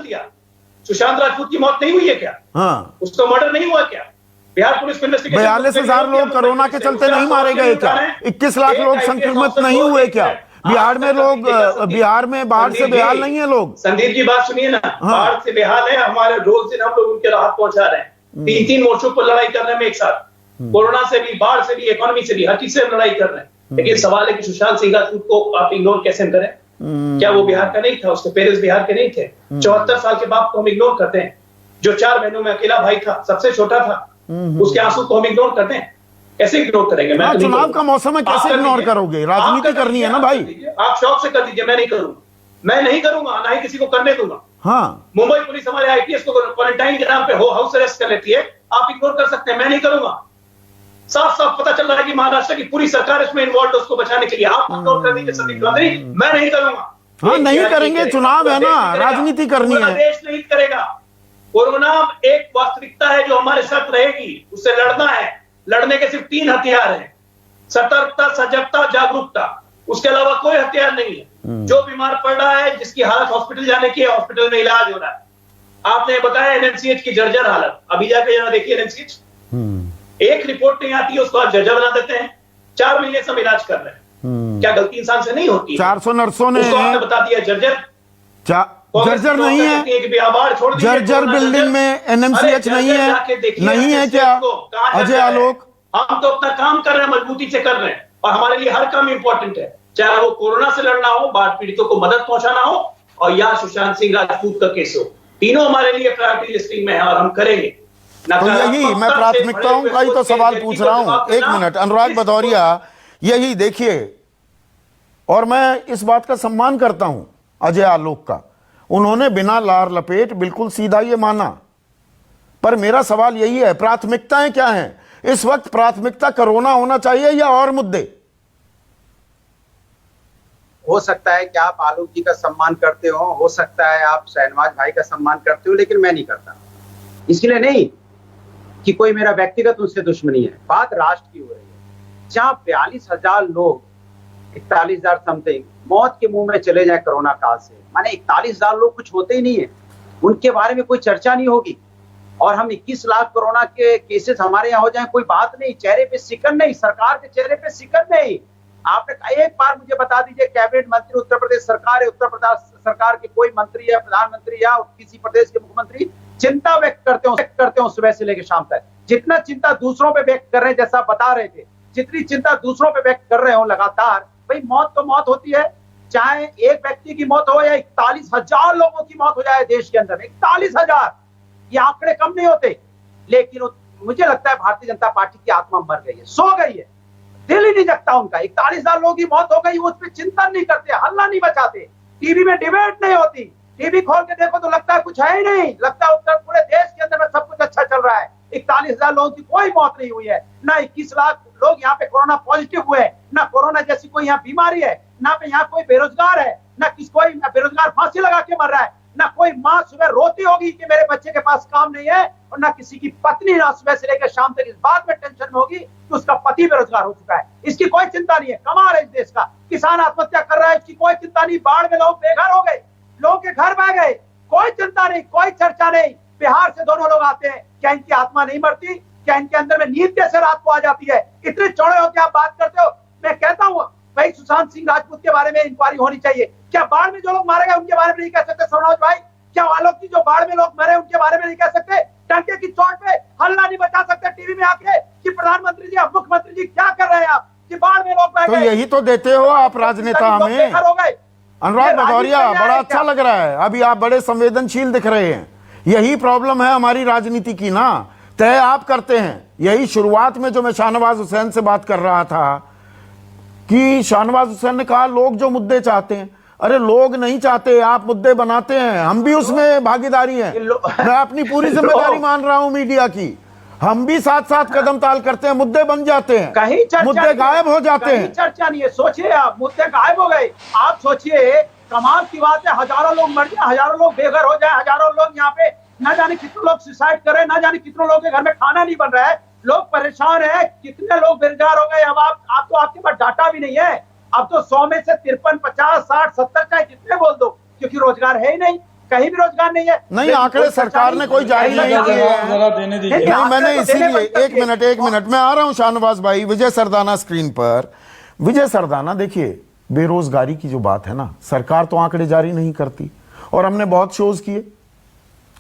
सुशांत राजपूत की मौत नहीं हुई है क्या? हाँ। उसका मर्डर नहीं हुआ क्या? बिहार पुलिस 42,000 लोग कोरोना के चलते नहीं मारे गए क्या? 21 लाख लोग संक्रमित नहीं हुए क्या? बिहार में लोग, बिहार में बाढ़ से बेहाल नहीं है लोग। संदीप जी बात सुनिए ना। हाँ। बाढ़ से बेहाल है, हमारे रोज दिन हम लोग उनके राहत पहुंचा रहे हैं। 3-3 मोर्चों पर लड़ाई कर रहे हैं एक साथ, कोरोना से भी, बाढ़ से भी, इकोनॉमी से भी, हर चीज से लड़ाई कर रहे हैं। लेकिन सवाल है कि सुशांत सिंह राजपूत को आप इग्नोर कैसे करें? क्या वो बिहार का नहीं था? उसके पेरेंट्स बिहार के नहीं थे? 74 साल के बाप को हम इग्नोर करते हैं, जो 4 बहनों में अकेला भाई था, सबसे छोटा था, उसके आंसू को हम इग्नोर करते हैं? कैसे इग्नोर करेंगे? मैं चुनाव का मौसम है, कैसे इग्नोर करोगे? राजनीति करनी है ना भाई। आप शौक से कर दीजिए, मैं नहीं करूंगा, मैं नहीं करूंगा, ना ही किसी को करने दूंगा। हाँ। मुंबई पुलिस हमारे आईपीएस को क्वारंटाइन के नाम पे हाउस अरेस्ट कर लेती है, आप इग्नोर कर सकते हैं, मैं नहीं करूंगा। साफ साफ पता चल रहा है कि महाराष्ट्र की पूरी सरकार इसमें इन्वॉल्व है उसको बचाने के लिए। आप इग्नोर कर दीजिए संदीप चौधरी, मैं नहीं करूंगा। हाँ, नहीं करेंगे, चुनाव है ना, राजनीति करनी है। देश नहीं करेगा। कोरोना एक वास्तविकता है जो हमारे साथ रहेगी, उससे लड़ना है। लड़ने के सिर्फ 3 हथियार हैं, सतर्कता, सजगता, जागरूकता। उसके अलावा कोई हथियार नहीं है। जो बीमार पड़ रहा है, जिसकी हालत हॉस्पिटल जाने की है, हॉस्पिटल में इलाज हो रहा है। आपने बताया एनएमसीएच की जर्जर हालत, अभी जाके जरा देखिए एनएमसीएच, एक रिपोर्ट नहीं आती है, उसको आप जर्जर बना देते हैं। 4 महीने से हम इलाज कर रहे हैं। क्या गलती इंसान से नहीं होती? 400 नर्सों ने बता दिया जर्जर जर्जर नहीं है, जर्जर बिल्डिंग में एनएमसीएच नहीं है क्या अजय आलोक? हम तो अपना काम कर रहे हैं, मजबूती से कर रहे हैं, और हमारे लिए हर काम इंपॉर्टेंट है, चाहे वो कोरोना से लड़ना हो, बाढ़ पीड़ितों को मदद पहुंचाना हो, और या सुशांत सिंह राजपूत का केस हो। तीनों हमारे लिए प्रायोरिटी लिस्टिंग में है और हम करेंगे। तो यही मैं प्राथमिकताओं का ही तो सवाल पूछ रहा हूं। 1 मिनट, अनुराग भदौरिया, यही देखिए, और मैं इस बात का सम्मान करता हूं अजय आलोक का, उन्होंने बिना लार लपेट बिल्कुल सीधा ये माना, पर मेरा सवाल यही है, प्राथमिकताएं क्या हैं इस वक्त? प्राथमिकता कोरोना होना चाहिए या और मुद्दे? हो सकता है कि आप आलोक जी का सम्मान करते हो सकता है आप शहनवाज भाई का सम्मान करते हो, लेकिन मैं नहीं करता। इसलिए नहीं कि कोई मेरा व्यक्तिगत उनसे दुश्मनी है, बात राष्ट्र की हो रही है। जहां 42,000 लोग, 41,000 समथिंग मौत के मुंह में चले जाए कोरोना काल से, माने 41,000 लोग कुछ होते ही नहीं है, उनके बारे में कोई चर्चा नहीं होगी, और हम 21 लाख कोरोना के केसेस हमारे यहाँ हो जाए, कोई बात नहीं, चेहरे पे सिकन नहीं, सरकार के चेहरे पे सिकन नहीं। आपने एक बार मुझे बता दीजिए, कैबिनेट मंत्री उत्तर प्रदेश सरकार है, उत्तर प्रदेश सरकार के कोई मंत्री या प्रधानमंत्री या किसी प्रदेश के मुख्यमंत्री चिंता व्यक्त करते हो सुबह से लेकर शाम तक, जितना चिंता दूसरों पे व्यक्त कर रहे हैं, जैसा बता रहे थे, जितनी चिंता दूसरों पे व्यक्त कर रहे हो लगातार, भाई मौत तो मौत होती है, चाहे एक व्यक्ति की मौत हो या 41,000 लोगों की मौत हो जाए देश के अंदर, 41,000, ये आंकड़े कम नहीं होते। लेकिन मुझे लगता है भारतीय जनता पार्टी की आत्मा मर गई है, सो गई है, दिल ही नहीं जगता उनका। 41,000 लोगों की मौत हो गई, उस पर चिंतन नहीं करते, हल्ला नहीं बचाते, टीवी में डिबेट नहीं होती, टीवी खोल के देखो तो लगता है कुछ है ही नहीं, लगता है उत्तर पूरे देश के अंदर में सब कुछ अच्छा चल रहा है। 41,000 लोगों की कोई मौत नहीं हुई है, ना 21 लाख लोग यहाँ पे कोरोना पॉजिटिव हुए, ना कोरोना जैसी कोई यहाँ बीमारी है, ना पे यहाँ कोई बेरोजगार है, ना कोई बेरोजगार फांसी लगा के मर रहा है, ना कोई माँ सुबह रोती होगी कि मेरे बच्चे के पास काम नहीं है, और ना किसी की पत्नी ना सुबह से लेकर शाम तक इस बात में टेंशन में होगी कि उसका पति बेरोजगार हो चुका है। इसकी कोई चिंता नहीं है। कमाल है इस देश का, किसान आत्महत्या कर रहा है, इसकी कोई चिंता नहीं। बाढ़ में लोग बेघर हो गए, लोगों के घर बह गए, कोई चिंता नहीं, कोई चर्चा नहीं। बिहार से दोनों लोग आते हैं, क्या इनकी आत्मा नहीं मरती? क्या इनके अंदर में नींद कैसे रात को आ जाती है? इतने चौड़े होकर आप बात करते हो। मैं कहता हूँ भाई, सुशांत सिंह राजपूत के बारे में इंक्वायरी होनी चाहिए। क्या बाढ़ में जो लोग मारे गए उनके बारे में नहीं कह सकते सरोज भाई? क्या आलोक जी जो बाढ़ में लोग मरे उनके बारे में नहीं कह सकते? टंके की चोट पे हल्ला नहीं बचा सकते टीवी में आके कि प्रधानमंत्री जी और मुख्यमंत्री जी क्या कर रहे हैं आप, कि बाढ़ में लोग बह गए? तो यही तो देते हो आप राजनेता हमें। अनुराग भदौरिया, बड़ा अच्छा लग रहा है, अभी आप बड़े संवेदनशील दिख रहे हैं। यही प्रॉब्लम है हमारी राजनीति की ना, तय आप करते हैं। यही शुरुआत में जो मैं शाहनवाज हुसैन से बात कर रहा था कि शाहनवाज हुसैन ने कहा लोग जो मुद्दे चाहते हैं, अरे लोग नहीं चाहते, आप मुद्दे बनाते हैं, हम भी उसमें भागीदारी है। मैं अपनी पूरी जिम्मेदारी मान रहा हूं मीडिया की, हम भी साथ साथ कदम ताल करते हैं, मुद्दे बन जाते हैं, कहीं मुद्दे गायब हो जाते हैं। चर्चा नहीं है। सोचिए आप, मुद्दे गायब हो गए। आप सोचिए, कमाल की बात है, हजारों लोग मर जाए, हजारों लोग बेघर हो जाए, हजारों लोग यहाँ पे ना जाने कितने लोग सुसाइड करें, ना जाने कितने लोगों के घर में खाना नहीं बन रहा है, लोग परेशान है, कितने लोग बेरोजगार हो गए। अब आप तो आपके पास डाटा भी नहीं है। अब तो 100 में से 53, 50, 60, 70 चाहे कितने बोल दो, क्योंकि रोजगार है ही नहीं, कहीं भी रोजगार नहीं है। नहीं, आंकड़े सरकार ने कोई जारी नहीं किए हैं। नहीं, मैंने इसीलिए एक मिनट मैं आ रहा हूं शाहनवाज भाई। विजय सरदाना स्क्रीन पर। विजय सरदाना, देखिए बेरोजगारी की जो बात है ना, सरकार तो आंकड़े जारी नहीं करती, और हमने बहुत शोज किए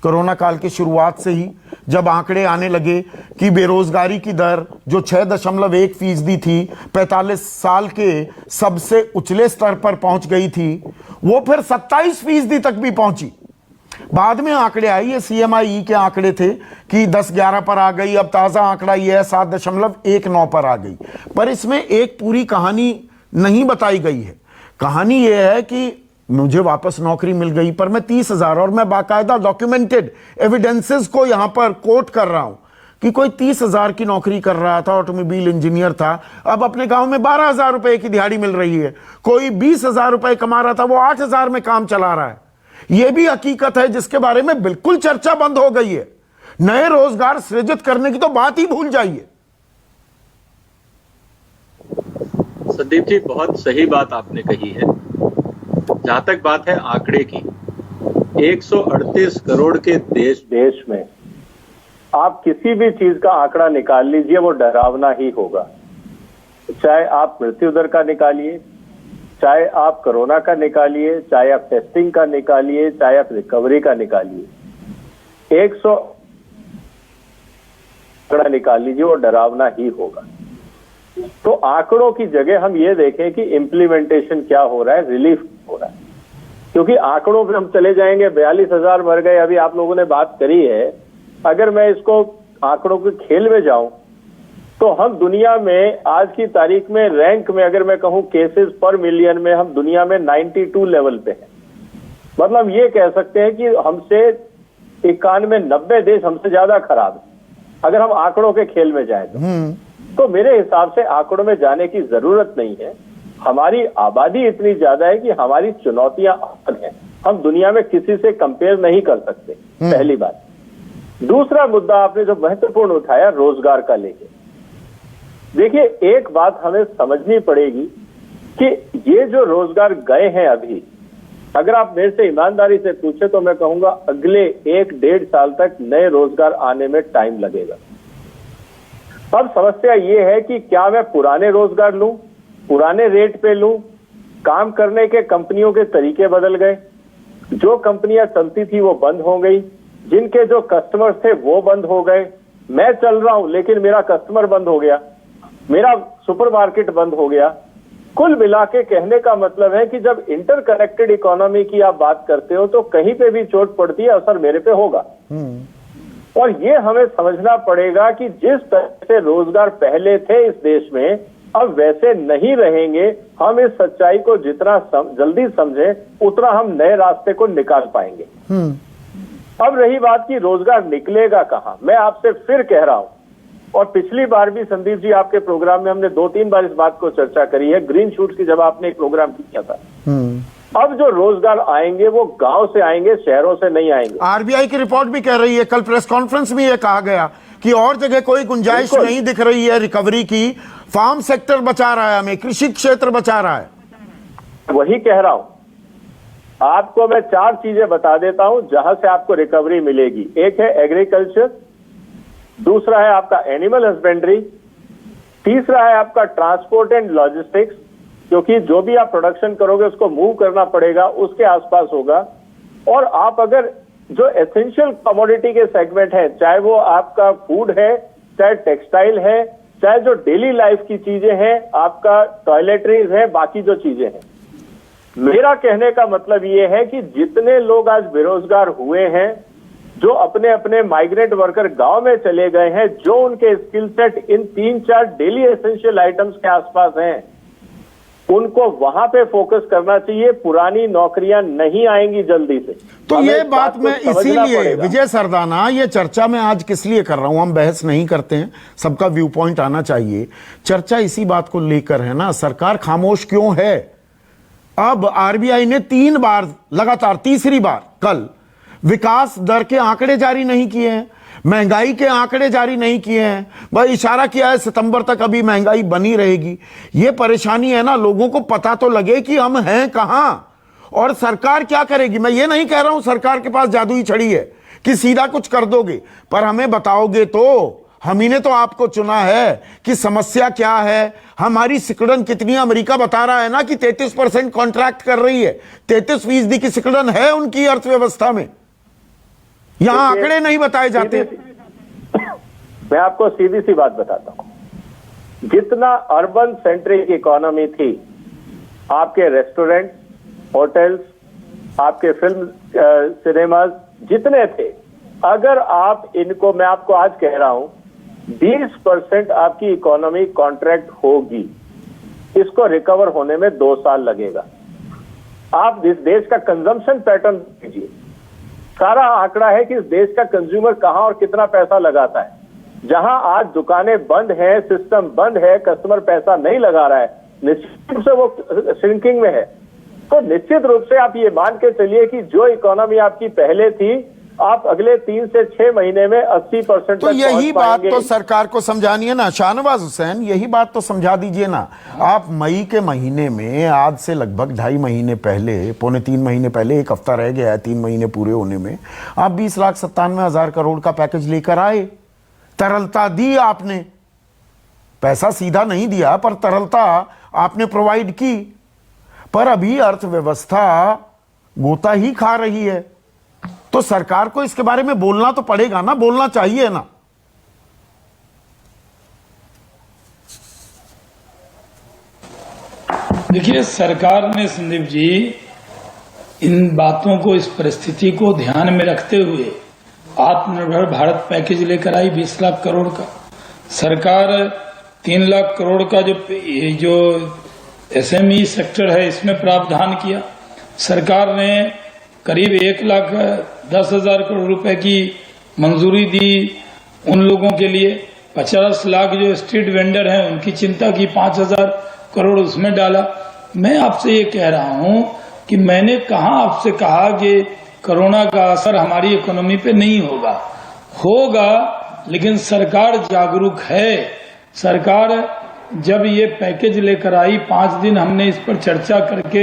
कोरोना काल की शुरुआत से ही, जब आंकड़े आने लगे कि बेरोजगारी की दर जो 6.1% थी, 45 साल के सबसे उछले स्तर पर पहुंच गई थी, वो फिर 27% तक भी पहुंची। बाद में आंकड़े आई, ये CMI के आंकड़े थे कि 10-11 पर आ गई, अब ताजा आंकड़ा ये है 7.19 पर आ गई। पर इसमें एक पूरी कहानी नहीं बताई गई है। कहानी ये है कि मुझे वापस नौकरी मिल गई, पर मैं 30,000, और मैं बाकायदा डॉक्यूमेंटेड एविडेंसेस को यहां पर कोट कर रहा हूं कि कोई 30,000 की नौकरी कर रहा था, ऑटोमोबाइल इंजीनियर था, अब अपने गांव में 12,000 रुपए की दिहाड़ी मिल रही है। कोई 20,000 रुपए कमा रहा था, वो 8,000 में काम चला रहा है। यह भी हकीकत है जिसके बारे में बिल्कुल चर्चा बंद हो गई है। नए रोजगार सृजित करने की तो बात ही भूल जाइए। संदीप जी, बहुत सही बात आपने कही है। जहां तक बात है आंकड़े की, 138 करोड़ के देश में आप किसी भी चीज का आंकड़ा निकाल लीजिए, वो डरावना ही होगा। चाहे आप मृत्यु दर का निकालिए, चाहे आप कोरोना का निकालिए, चाहे आप टेस्टिंग का निकालिए, चाहे आप रिकवरी का निकालिए, 100 आंकड़ा निकाल लीजिए, वो डरावना ही होगा। तो आंकड़ों की जगह हम ये देखें कि इम्प्लीमेंटेशन क्या हो रहा है, रिलीफ हो रहा है। क्योंकि आंकड़ों पे हम चले जाएंगे, 42,000 मर गए, अभी आप लोगों ने बात करी है। अगर मैं इसको आंकड़ों के खेल में जाऊं तो हम दुनिया में आज की तारीख में रैंक में, अगर मैं कहूं केसेस पर मिलियन में, हम दुनिया में 92 लेवल पे हैं। मतलब ये कह सकते हैं कि हमसे 91-90 देश हमसे ज्यादा खराब है अगर हम आंकड़ों के खेल में जाए तो मेरे हिसाब से आंकड़ों में जाने की जरूरत नहीं है। हमारी आबादी इतनी ज्यादा है कि हमारी चुनौतियां अलग हैं, हम दुनिया में किसी से कंपेयर नहीं कर सकते, पहली बात। दूसरा मुद्दा आपने जो महत्वपूर्ण उठाया रोजगार का लेके, देखिए एक बात हमें समझनी पड़ेगी कि ये जो रोजगार गए हैं अभी, अगर आप मेरे से ईमानदारी से पूछे तो मैं कहूंगा अगले 1-1.5 साल तक नए रोजगार आने में टाइम लगेगा। अब समस्या ये है कि क्या मैं पुराने रोजगार लूं, पुराने रेट पे लूं, काम करने के कंपनियों के तरीके बदल गए, जो कंपनियां चलती थी वो बंद हो गई, जिनके जो कस्टमर्स थे वो बंद हो गए, मैं चल रहा हूं लेकिन मेरा कस्टमर बंद हो गया, मेरा सुपरमार्केट बंद हो गया। कुल मिला के कहने का मतलब है कि जब इंटरकनेक्टेड इकोनॉमी की आप बात करते हो तो कहीं पे भी चोट पड़ती है, असर मेरे पे होगा। और ये हमें समझना पड़ेगा कि जिस तरह से रोजगार पहले थे इस देश में अब वैसे नहीं रहेंगे। हम इस सच्चाई को जितना जल्दी समझें उतना हम नए रास्ते को निकाल पाएंगे। अब रही बात कि रोजगार निकलेगा कहां, मैं आपसे फिर कह रहा हूं, और पिछली बार भी संदीप जी आपके प्रोग्राम में हमने 2-3 बार इस बात को चर्चा करी है, ग्रीन शूट्स की जब आपने एक प्रोग्राम किया था। अब जो रोजगार आएंगे वो गांव से आएंगे, शहरों से नहीं आएंगे। आरबीआई की रिपोर्ट भी कह रही है, कल प्रेस कॉन्फ्रेंस में यह कहा गया कि और जगह कोई गुंजाइश नहीं दिख रही है रिकवरी की, फार्म सेक्टर बचा रहा है हमें, कृषि क्षेत्र बचा रहा है। वही कह रहा हूं, आपको मैं 4 चीजें बता देता हूं जहां से आपको रिकवरी मिलेगी। एक है एग्रीकल्चर, दूसरा है आपका एनिमल हस्बेंड्री, तीसरा है आपका ट्रांसपोर्ट एंड लॉजिस्टिक्स, क्योंकि जो भी आप प्रोडक्शन करोगे उसको मूव करना पड़ेगा, उसके आसपास होगा। और आप अगर जो एसेंशियल कमोडिटी के सेगमेंट है, चाहे वो आपका फूड है, चाहे टेक्सटाइल है, चाहे जो डेली लाइफ की चीजें हैं, आपका टॉयलेटरीज है, बाकी जो चीजें हैं, मेरा कहने का मतलब ये है कि जितने लोग आज बेरोजगार हुए हैं, जो अपने अपने माइग्रेंट वर्कर गांव में चले गए हैं, जो उनके स्किल सेट इन 3-4 डेली एसेंशियल आइटम्स के आसपास हैं, उनको वहां पे फोकस करना चाहिए। पुरानी नौकरियां नहीं आएंगी जल्दी से। तो ये बात मैं इसीलिए विजय सरदाना ये चर्चा में आज किस लिए कर रहा हूं, हम बहस नहीं करते हैं, सबका व्यू पॉइंट आना चाहिए। चर्चा इसी बात को लेकर है ना, सरकार खामोश क्यों है। अब आरबीआई ने 3 बार लगातार, तीसरी बार कल विकास दर के आंकड़े जारी नहीं किए हैं, महंगाई के आंकड़े जारी नहीं किए हैं। भाई इशारा किया है सितंबर तक अभी महंगाई बनी रहेगी। ये परेशानी है ना, लोगों को पता तो लगे कि हम हैं कहां और सरकार क्या करेगी। मैं ये नहीं कह रहा हूं सरकार के पास जादुई छड़ी है कि सीधा कुछ कर दोगे, पर हमें बताओगे तो। हम ही ने तो आपको चुना है कि समस्या क्या है, हमारी सिकुड़न कितनी। अमेरिका बता रहा है ना कि 33% कॉन्ट्रैक्ट कर रही है, 33% की सिकुड़न है उनकी अर्थव्यवस्था में। यहां आंकड़े नहीं बताए जाते। मैं आपको सीधी सी बात बताता हूं, जितना अर्बन सेंट्रिक इकोनॉमी थी, आपके रेस्टोरेंट, होटल्स, आपके फिल्म सिनेमाज जितने थे, अगर आप इनको, मैं आपको आज कह रहा हूं 20% आपकी इकोनॉमी कॉन्ट्रैक्ट होगी, इसको रिकवर होने में 2 साल लगेगा। आप इस देश का कंजम्पशन पैटर्न दीजिए, सारा आंकड़ा है कि इस देश का कंज्यूमर कहां और कितना पैसा लगाता है। जहां आज दुकानें बंद हैं, सिस्टम बंद है, कस्टमर पैसा नहीं लगा रहा है, निश्चित रूप से वो श्रिंकिंग में है। तो निश्चित रूप से आप ये मान के चलिए कि जो इकोनॉमी आपकी पहले थी, आप अगले 3 से 6 महीने में 80% तो यही बात तो सरकार को समझानी है ना शाहनवाज हुसैन, यही बात तो समझा दीजिए ना। आप मई के महीने में, आज से लगभग 2.5 महीने पहले, 2.25-3 महीने पहले, 1 हफ्ता रह गया है 3 महीने पूरे होने में, आप 20,97,000 करोड़ का पैकेज लेकर आए, तरलता दी आपने, पैसा सीधा नहीं दिया पर तरलता आपने प्रोवाइड की। पर अभी अर्थव्यवस्था गोता ही खा रही है, तो सरकार को इसके बारे में बोलना तो पड़ेगा ना, बोलना चाहिए ना। देखिए, सरकार ने संदीप जी इन बातों को, इस परिस्थिति को ध्यान में रखते हुए आत्मनिर्भर भारत पैकेज लेकर आई 20 लाख करोड़ का। सरकार 3 लाख करोड़ का जो एसएमई सेक्टर है इसमें प्रावधान किया। सरकार ने करीब 1,10,000 करोड़ रुपए की मंजूरी दी उन लोगों के लिए। 50 लाख जो स्ट्रीट वेंडर हैं उनकी चिंता की, 5,000 करोड़ उसमें डाला। मैं आपसे ये कह रहा हूं कि मैंने कहा आपसे कहा कि कोरोना का असर हमारी इकोनॉमी पे नहीं होगा, लेकिन सरकार जागरूक है। सरकार जब ये पैकेज लेकर आई, 5 दिन हमने इस पर चर्चा करके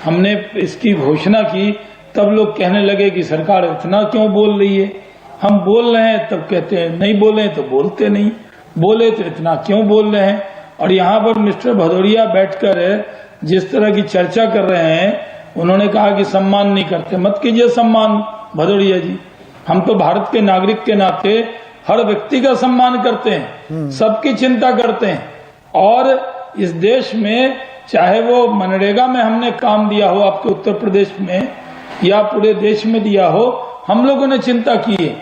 हमने इसकी घोषणा की, तब लोग कहने लगे कि सरकार इतना क्यों बोल रही है। हम बोल रहे हैं तब कहते हैं नहीं बोले तो बोलते नहीं, बोले तो इतना क्यों बोल रहे हैं। और यहाँ पर मिस्टर भदौरिया बैठकर जिस तरह की चर्चा कर रहे हैं, उन्होंने कहा कि सम्मान नहीं करते। मत कीजिए सम्मान भदौरिया जी, हम तो भारत के नागरिक के नाते हर व्यक्ति का सम्मान करते हैं, सबकी चिंता करते हैं। और इस देश में चाहे वो मनरेगा में हमने काम दिया हो आपके उत्तर प्रदेश में या पूरे देश में दिया हो, हम लोगों ने चिंता की है,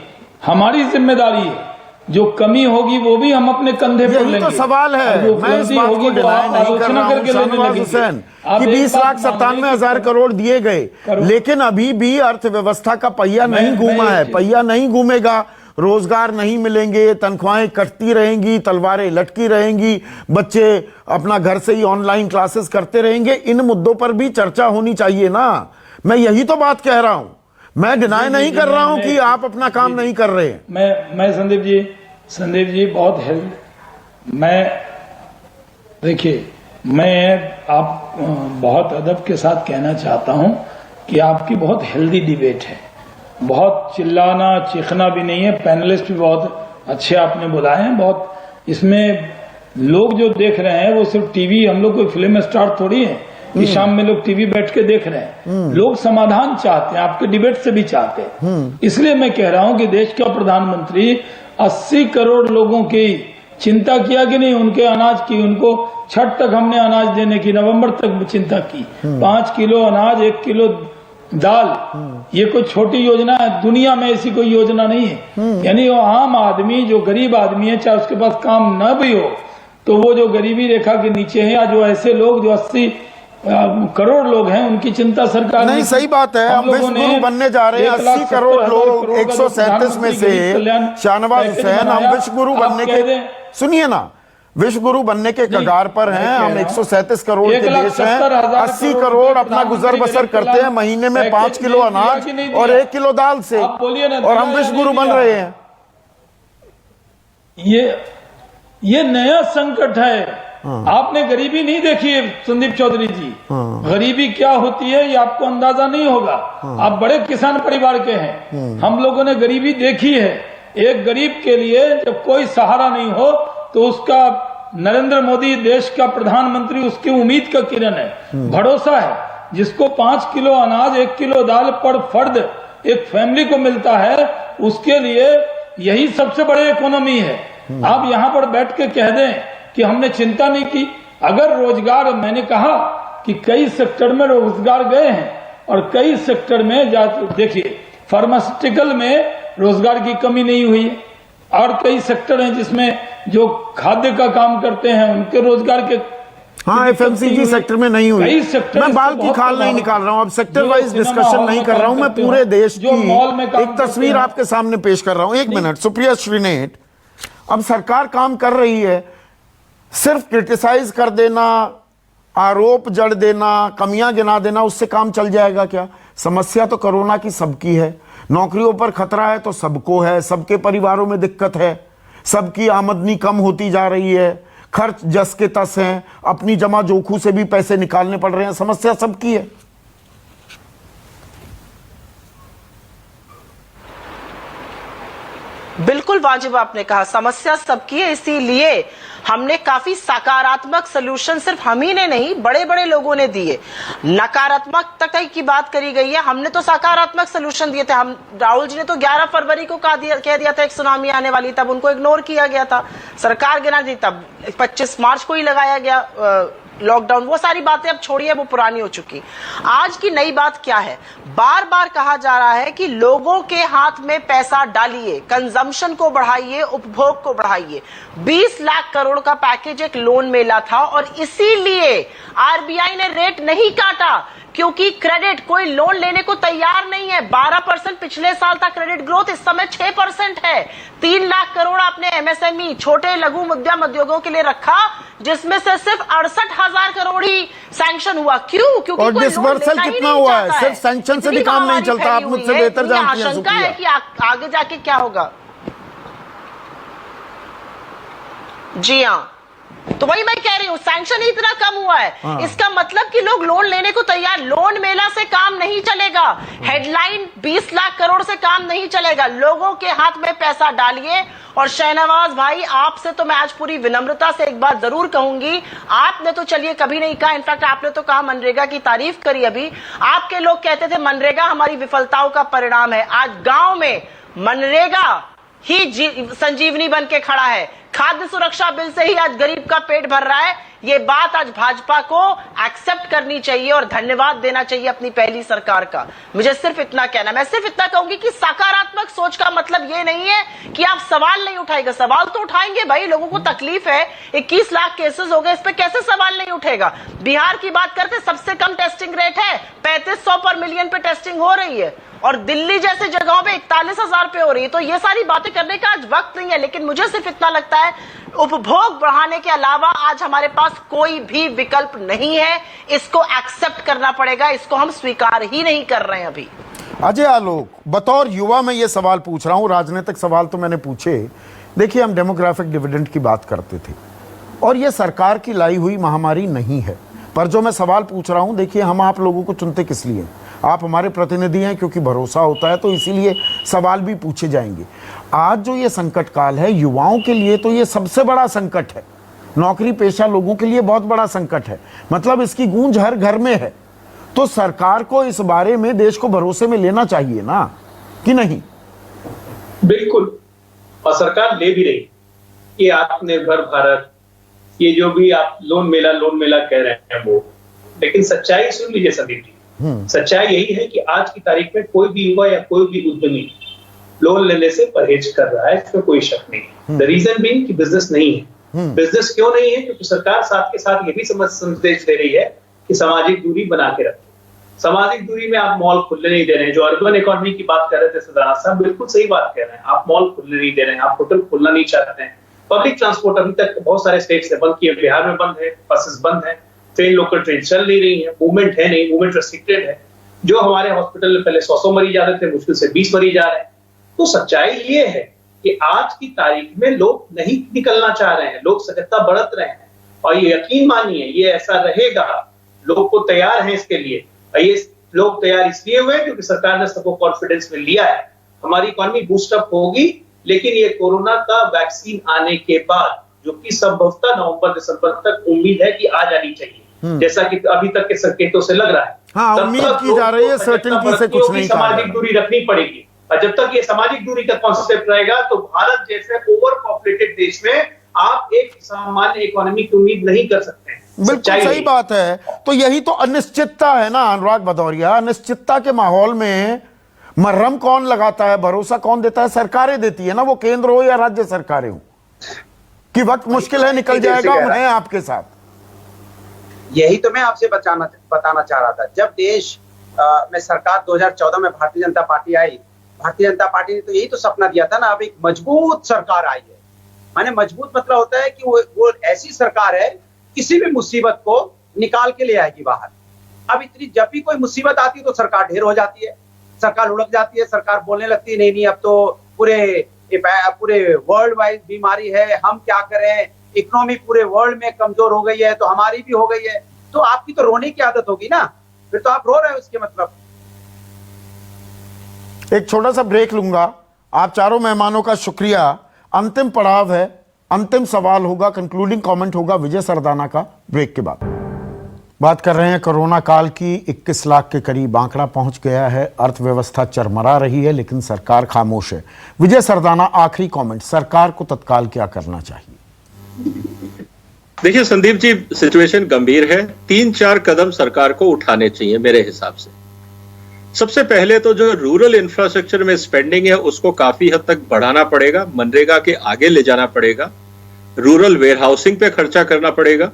हमारी जिम्मेदारी है। जो कमी होगी वो भी हम अपने कंधे पर लेंगे। तो सवाल है, मैं इस बात को डिनाई नहीं कर रहा हूं शाहनवाज हुसैन कि 20,97,000 करोड़ दिए गए, लेकिन अभी भी अर्थव्यवस्था का पहिया नहीं घूमा है, पहिया नहीं घूमेगा, रोजगार नहीं मिलेंगे, तनख्वाहें कटती रहेंगी, तलवारें लटकी रहेंगी, बच्चे अपना घर से ही ऑनलाइन क्लासेस करते रहेंगे। इन मुद्दों पर भी चर्चा होनी चाहिए ना। मैं यही तो बात कह रहा हूं, मैं डिनाई नहीं कर रहा हूं कि आप अपना काम नहीं कर रहे हैं। मैं संदीप जी बहुत देखिए, मैं आप बहुत अदब के साथ कहना चाहता हूं कि आपकी बहुत हेल्दी डिबेट है, बहुत चिल्लाना चीखना भी नहीं है। पैनलिस्ट भी बहुत अच्छे आपने बुलाए हैं, बहुत इसमें लोग जो देख रहे हैं वो सिर्फ टीवी, हम लोग कोई फिल्म स्टार थोड़ी है कि शाम में लोग टीवी बैठ के देख रहे हैं। लोग समाधान चाहते हैं, आपके डिबेट से भी चाहते हैं। इसलिए मैं कह रहा हूं कि देश का प्रधानमंत्री 80 करोड़ लोगों की चिंता किया कि नहीं, उनके अनाज की, उनको छठ तक हमने अनाज देने की, नवंबर तक चिंता की। 5 किलो अनाज, 1 किलो दाल, ये कोई छोटी योजना है, दुनिया में ऐसी कोई योजना नहीं है। यानी वो आम आदमी जो गरीब आदमी है, चाहे उसके पास काम न भी हो, तो वो जो गरीबी रेखा के नीचे है या जो ऐसे लोग जो 80 करोड़ लोग हैं, उनकी चिंता सरकार नहीं। सही बात है, हम विश्व गुरु बनने जा रहे हैं। 80 करोड़ लोग 137 में से शाहनवाज हुसैन, हम विश्व गुरु बनने के, सुनिए ना, विश्व गुरु बनने के कगार पर हैं हम। 137 करोड़ के देश हैं, 80 करोड़ अपना गुजर बसर करते हैं महीने में 5 किलो अनाज और 1 किलो दाल से, और हम विश्व गुरु बन रहे हैं। ये नया संकट है। आपने गरीबी नहीं देखी है संदीप चौधरी जी। गरीबी क्या होती है ये आपको अंदाजा नहीं होगा। आप बड़े किसान परिवार के हैं, हम लोगों ने गरीबी देखी है। एक गरीब के लिए जब कोई सहारा नहीं हो तो उसका नरेंद्र मोदी देश का प्रधानमंत्री उसकी उम्मीद का किरण है, भरोसा है। जिसको 5 किलो अनाज, 1 किलो दाल पर फर्द एक फैमिली को मिलता है, उसके लिए यही सबसे बड़ी इकोनॉमी है। आप यहाँ पर बैठ के कह दें कि हमने चिंता नहीं की। अगर रोजगार, मैंने कहा कि कई सेक्टर में रोजगार गए हैं और कई सेक्टर में देखिए, फार्मास्यूटिकल में रोजगार की कमी नहीं हुई है, और कई सेक्टर हैं जिसमें जो खाद्य का काम करते हैं उनके रोजगार के, हाँ, एफएमसीजी सेक्टर में नहीं हुई। मैं बाल की खाल नहीं निकाल रहा हूं, अब सेक्टर वाइज डिस्कशन नहीं कर रहा हूं, मैं पूरे देश की एक तस्वीर आपके सामने पेश कर रहा हूं। 1 मिनट, सुप्रिया श्रीनेट, अब सरकार काम कर रही है, सिर्फ क्रिटिसाइज कर देना, आरोप जड़ देना, कमियां गिना देना, उससे काम चल जाएगा क्या? समस्या तो कोरोना की सबकी है, नौकरियों पर खतरा है तो सबको है, सबके परिवारों में दिक्कत है, सबकी आमदनी कम होती जा रही है, खर्च जस के तस हैं, अपनी जमा जोखू से भी पैसे निकालने पड़ रहे हैं, समस्या सबकी है। बिल्कुल वाजिब आपने कहा, समस्या सबकी है। इसीलिए हमने काफी सकारात्मक सलूशन सिर्फ हम ही ने नहीं, बड़े बड़े लोगों ने दिए। नकारात्मकता की बात करी गई है, हमने तो सकारात्मक सलूशन दिए थे। हम, राहुल जी ने तो 11 फरवरी को कह दिया था एक सुनामी आने वाली, तब उनको इग्नोर किया गया था, सरकार गिना दी, तब 25 मार्च को ही लगाया गया लॉकडाउन। वो सारी बातें अब छोड़िए, वो पुरानी हो चुकी। आज की नई बात क्या है? बार बार कहा जा रहा है कि लोगों के हाथ में पैसा डालिए, कंजम्पशन को बढ़ाइए, उपभोग को बढ़ाइए। 20 लाख करोड़ का पैकेज एक लोन मेला था, और इसीलिए आरबीआई ने रेट नहीं काटा, क्योंकि क्रेडिट, कोई लोन लेने को तैयार नहीं है। 12% पिछले साल था क्रेडिट ग्रोथ, इस समय 6% है। 3 लाख करोड़ आपने एमएसएमई, छोटे लघु मध्यम उद्योगों के लिए रखा, जिसमें से सिर्फ 68,000 करोड़ ही सैंक्शन हुआ। क्यों? क्योंकि और डिसबर्सल कितना हुआ है? सिर्फ सैंक्शन से भी काम नहीं चलता, आप मुझसे बेहतर जानती हैं। आशंका है कि आगे जाके क्या होगा। जी हाँ, तो वही मैं कह रही हूं, सैंक्शन ही इतना कम हुआ है। हाँ। इसका मतलब कि लोग लोन लेने को तैयार, लोन मेला से काम नहीं चलेगा। हेडलाइन 20 लाख करोड़ से काम नहीं चलेगा। लोगों के हाथ में पैसा डालिए। और शहनवाज भाई, आपसे तो मैं आज पूरी विनम्रता से एक बात जरूर कहूंगी, आपने तो चलिए कभी नहीं कहा, इनफैक्ट आपने तो कहा मनरेगा की तारीफ करी अभी। आपके लोग कहते थे मनरेगा हमारी विफलताओं का परिणाम है। आज गांव में मनरेगा ही संजीवनी बन के खड़ा है। खाद्य सुरक्षा बिल से ही आज गरीब का पेट भर रहा है। ये बात आज भाजपा को एक्सेप्ट करनी चाहिए और धन्यवाद देना चाहिए अपनी पहली सरकार का। मुझे सिर्फ इतना कहना, मैं सिर्फ इतना कहूंगी कि सकारात्मक सोच का मतलब ये नहीं है कि आप सवाल नहीं उठाएंगे। सवाल तो उठाएंगे भाई, लोगों को तकलीफ है, 21 लाख केसेस हो गए, इस पे कैसे सवाल नहीं उठेगा। बिहार की बात करते, सबसे कम टेस्टिंग रेट है, 3500 पर मिलियन पे टेस्टिंग हो रही है, और दिल्ली जैसे जगहों पे 41,000 पे हो रही है। तो ये सारी बातें करने का आज वक्त नहीं है। लेकिन मुझे सिर्फ इतना लगता है, उपभोग बढ़ाने के अलावा आज हमारे पास कोई भी विकल्प नहीं है। इसको एक्सेप्ट करना पड़ेगा, इसको हम स्वीकार ही नहीं कर रहे हैं अभी। अजय आलोक, बतौर युवा मैं ये सवाल पूछ रहा हूं, राजनीतिक सवाल तो मैंने पूछे। देखिए, हम डेमोग्राफिक डिविडेंड की बात करते थे और ये सरकार की लाई हुई महामारी नहीं है, पर जो मैं सवाल पूछ रहा हूं, देखिए, हम आप लोगों को चुनते किस लिए? आप हमारे प्रतिनिधि हैं, क्योंकि भरोसा होता है, तो इसीलिए सवाल भी पूछे जाएंगे। आज जो ये संकट काल है, युवाओं के लिए तो ये सबसे बड़ा संकट है। नौकरी पेशा लोगों के लिए बहुत बड़ा संकट है, मतलब इसकी गूंज हर घर में है। तो सरकार को इस बारे में देश को भरोसे में लेना चाहिए ना, कि नहीं? बिल्कुल, और सरकार ले भी रही। ये आत्मनिर्भर भारत, ये जो भी आप लोन मेला कह रहे हैं वो, लेकिन सच्चाई सुन लीजिए संदीप जी। सच्चाई यही है कि आज की तारीख में कोई भी युवा या कोई भी उद्यमी लोन लेने से परहेज कर रहा है, इसमें कोई शक नहीं है। द रीजन बीइंग कि बिजनेस नहीं है। बिजनेस क्यों नहीं है? क्योंकि सरकार साथ के साथ ये भी संदेश दे रही है कि सामाजिक दूरी बना के रखें। सामाजिक दूरी में आप मॉल खुलने नहीं दे रहे हैं। जो अर्बन इकोनॉमी की बात कर रहे थे सदानंद साहब, बिल्कुल सही बात कह रहे हैं। आप मॉल खुलने नहीं दे रहे हैं, आप होटल खुलना नहीं चाहते हैं। पब्लिक ट्रांसपोर्ट अभी तक बहुत सारे स्टेट से बंद किए, बिहार में बंद है, बसेस बंद है, ट्रेन, लोकल ट्रेन चल नहीं रही है, मूवमेंट है नहीं, मूवमेंट रेस्ट्रिक्टेड है। जो हमारे हॉस्पिटल में पहले 100 मरीज आते थे, मुश्किल से 20 मरीज आ रहे हैं। तो सच्चाई ये है कि आज की तारीख में लोग नहीं निकलना चाह रहे हैं, लोग सजगता बरत रहे हैं, और ये यकीन मानिए ये ऐसा रहेगा। लोग को तैयार हैं इसके लिए, और ये लोग तैयार इसलिए हुए क्योंकि सरकार ने सबको कॉन्फिडेंस में लिया है। हमारी इकोनॉमी बूस्टअप होगी, लेकिन ये कोरोना का वैक्सीन आने के बाद, जो कि संभवतः नवंबर दिसंबर तक उम्मीद है कि आ जानी चाहिए, जैसा कि अभी तक के संकेतों से लग रहा है। हाँ, उम्मीद की जा रही है, सर्टेनिटी से कुछ नहीं कहा। सामाजिक दूरी रखनी पड़ेगी, और जब तक ये सामाजिक दूरी का कॉन्सेप्ट रहेगा, तो भारत जैसे ओवर पॉपुलेटेड देश में आप एक सामान्य इकोनॉमी की उम्मीद नहीं कर सकते हैं। बिल्कुल सही बात है। तो यही तो अनिश्चितता है ना अनुराग भदौरिया। अनिश्चितता के माहौल में मरहम कौन लगाता है, भरोसा कौन देता है? सरकारें देती है ना, वो केंद्र हो या राज्य सरकारें हो, कि वक्त मुश्किल है, निकल जाएगा, हम हैं आपके साथ। यही तो मैं आपसे बताना चाह रहा था। जब देश में सरकार 2014 में भारतीय जनता पार्टी आई, भारतीय जनता पार्टी ने तो यही तो सपना दिया था ना, अब एक मजबूत सरकार आई है। माने मजबूत मतलब होता है कि वो ऐसी सरकार है किसी भी मुसीबत को निकाल के ले आएगी बाहर। अब इतनी जब भी कोई मुसीबत आती है तो सरकार ढेर हो जाती है, सरकार लुढ़क जाती है, सरकार बोलने लगती है नहीं अब तो पूरे वर्ल्ड वाइड बीमारी है, हम क्या करें, इकोनॉमी पूरे वर्ल्ड में कमजोर हो गई है तो हमारी भी हो गई है। तो आपकी तो रोने की आदत होगी ना, फिर तो आप रो रहे हो इसके मतलब। एक छोटा सा ब्रेक लूंगा। आप चारों मेहमानों का शुक्रिया। अंतिम पड़ाव है, अंतिम सवाल होगा, कंक्लूडिंग कमेंट होगा विजय सरदाना का ब्रेक के बाद। बात कर रहे हैं कोरोना काल की। 21 लाख के करीब आंकड़ा पहुंच गया है, अर्थव्यवस्था चरमरा रही है, लेकिन सरकार खामोश है। विजय सरदाना, आखिरी कमेंट, सरकार को तत्काल क्या करना चाहिए? देखिए संदीप जी, सिचुएशन गंभीर है। 3-4 कदम सरकार को उठाने चाहिए मेरे हिसाब से। सबसे पहले तो जो रूरल इंफ्रास्ट्रक्चर में स्पेंडिंग है उसको काफी हद तक बढ़ाना पड़ेगा, मनरेगा के आगे ले जाना पड़ेगा, रूरल वेयर हाउसिंग पे खर्चा करना पड़ेगा,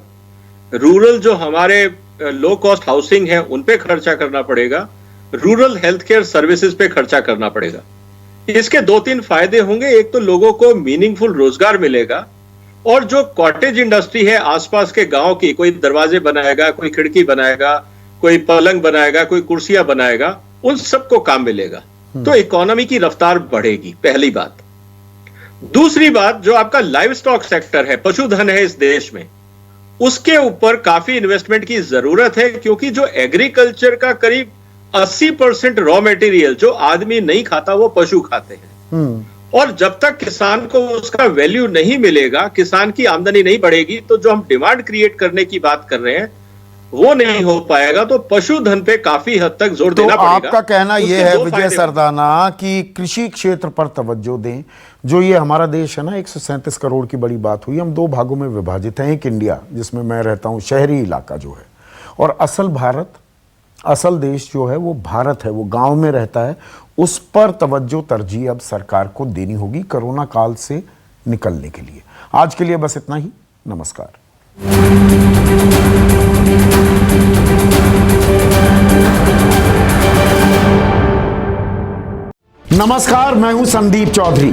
रूरल जो हमारे लो कॉस्ट हाउसिंग है उन पे खर्चा करना पड़ेगा, रूरल हेल्थ केयर सर्विसेज पे खर्चा करना पड़ेगा। इसके 2-3 फायदे होंगे। एक तो लोगों को मीनिंगफुल रोजगार मिलेगा, और जो कॉटेज इंडस्ट्री है आसपास के गांव की, कोई दरवाजे बनाएगा, कोई खिड़की बनाएगा, कोई पलंग बनाएगा, कोई कुर्सियां बनाएगा, उन सबको काम मिलेगा। तो इकोनॉमी की रफ्तार बढ़ेगी, पहली बात। दूसरी बात, जो आपका लाइव स्टॉक सेक्टर है, पशुधन है इस देश में, उसके ऊपर काफी इन्वेस्टमेंट की जरूरत है, क्योंकि जो एग्रीकल्चर का करीब 80% रॉ मटेरियल जो आदमी नहीं खाता वो पशु खाते हैं। और जब तक किसान को उसका वैल्यू नहीं मिलेगा, किसान की आमदनी नहीं बढ़ेगी, तो जो हम डिमांड क्रिएट करने की बात कर रहे हैं वो नहीं हो पाएगा। तो पशुधन पे काफी हद तक जोर देना पड़ेगा। आपका कहना यह है विजय सरदाना कि कृषि क्षेत्र पर तवज्जो दें। जो ये हमारा देश है ना, 137 करोड़ की बड़ी बात हुई, हम 2 भागों में विभाजित हैं। एक इंडिया जिसमें मैं रहता हूं, शहरी इलाका जो है, और असल भारत, असल देश जो है वो भारत है, वो गांव में रहता है। उस पर तवज्जो तरजीह अब सरकार को देनी होगी कोरोना काल से निकलने के लिए। आज के लिए बस इतना ही। नमस्कार। नमस्कार, मैं हूं संदीप चौधरी।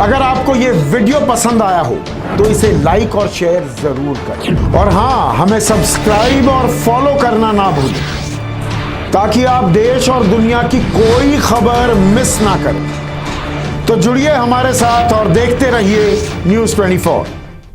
अगर आपको यह वीडियो पसंद आया हो तो इसे लाइक और शेयर जरूर करें, और हां, हमें सब्सक्राइब और फॉलो करना ना भूलें, ताकि आप देश और दुनिया की कोई खबर मिस ना करें। तो जुड़िए हमारे साथ और देखते रहिए News 24।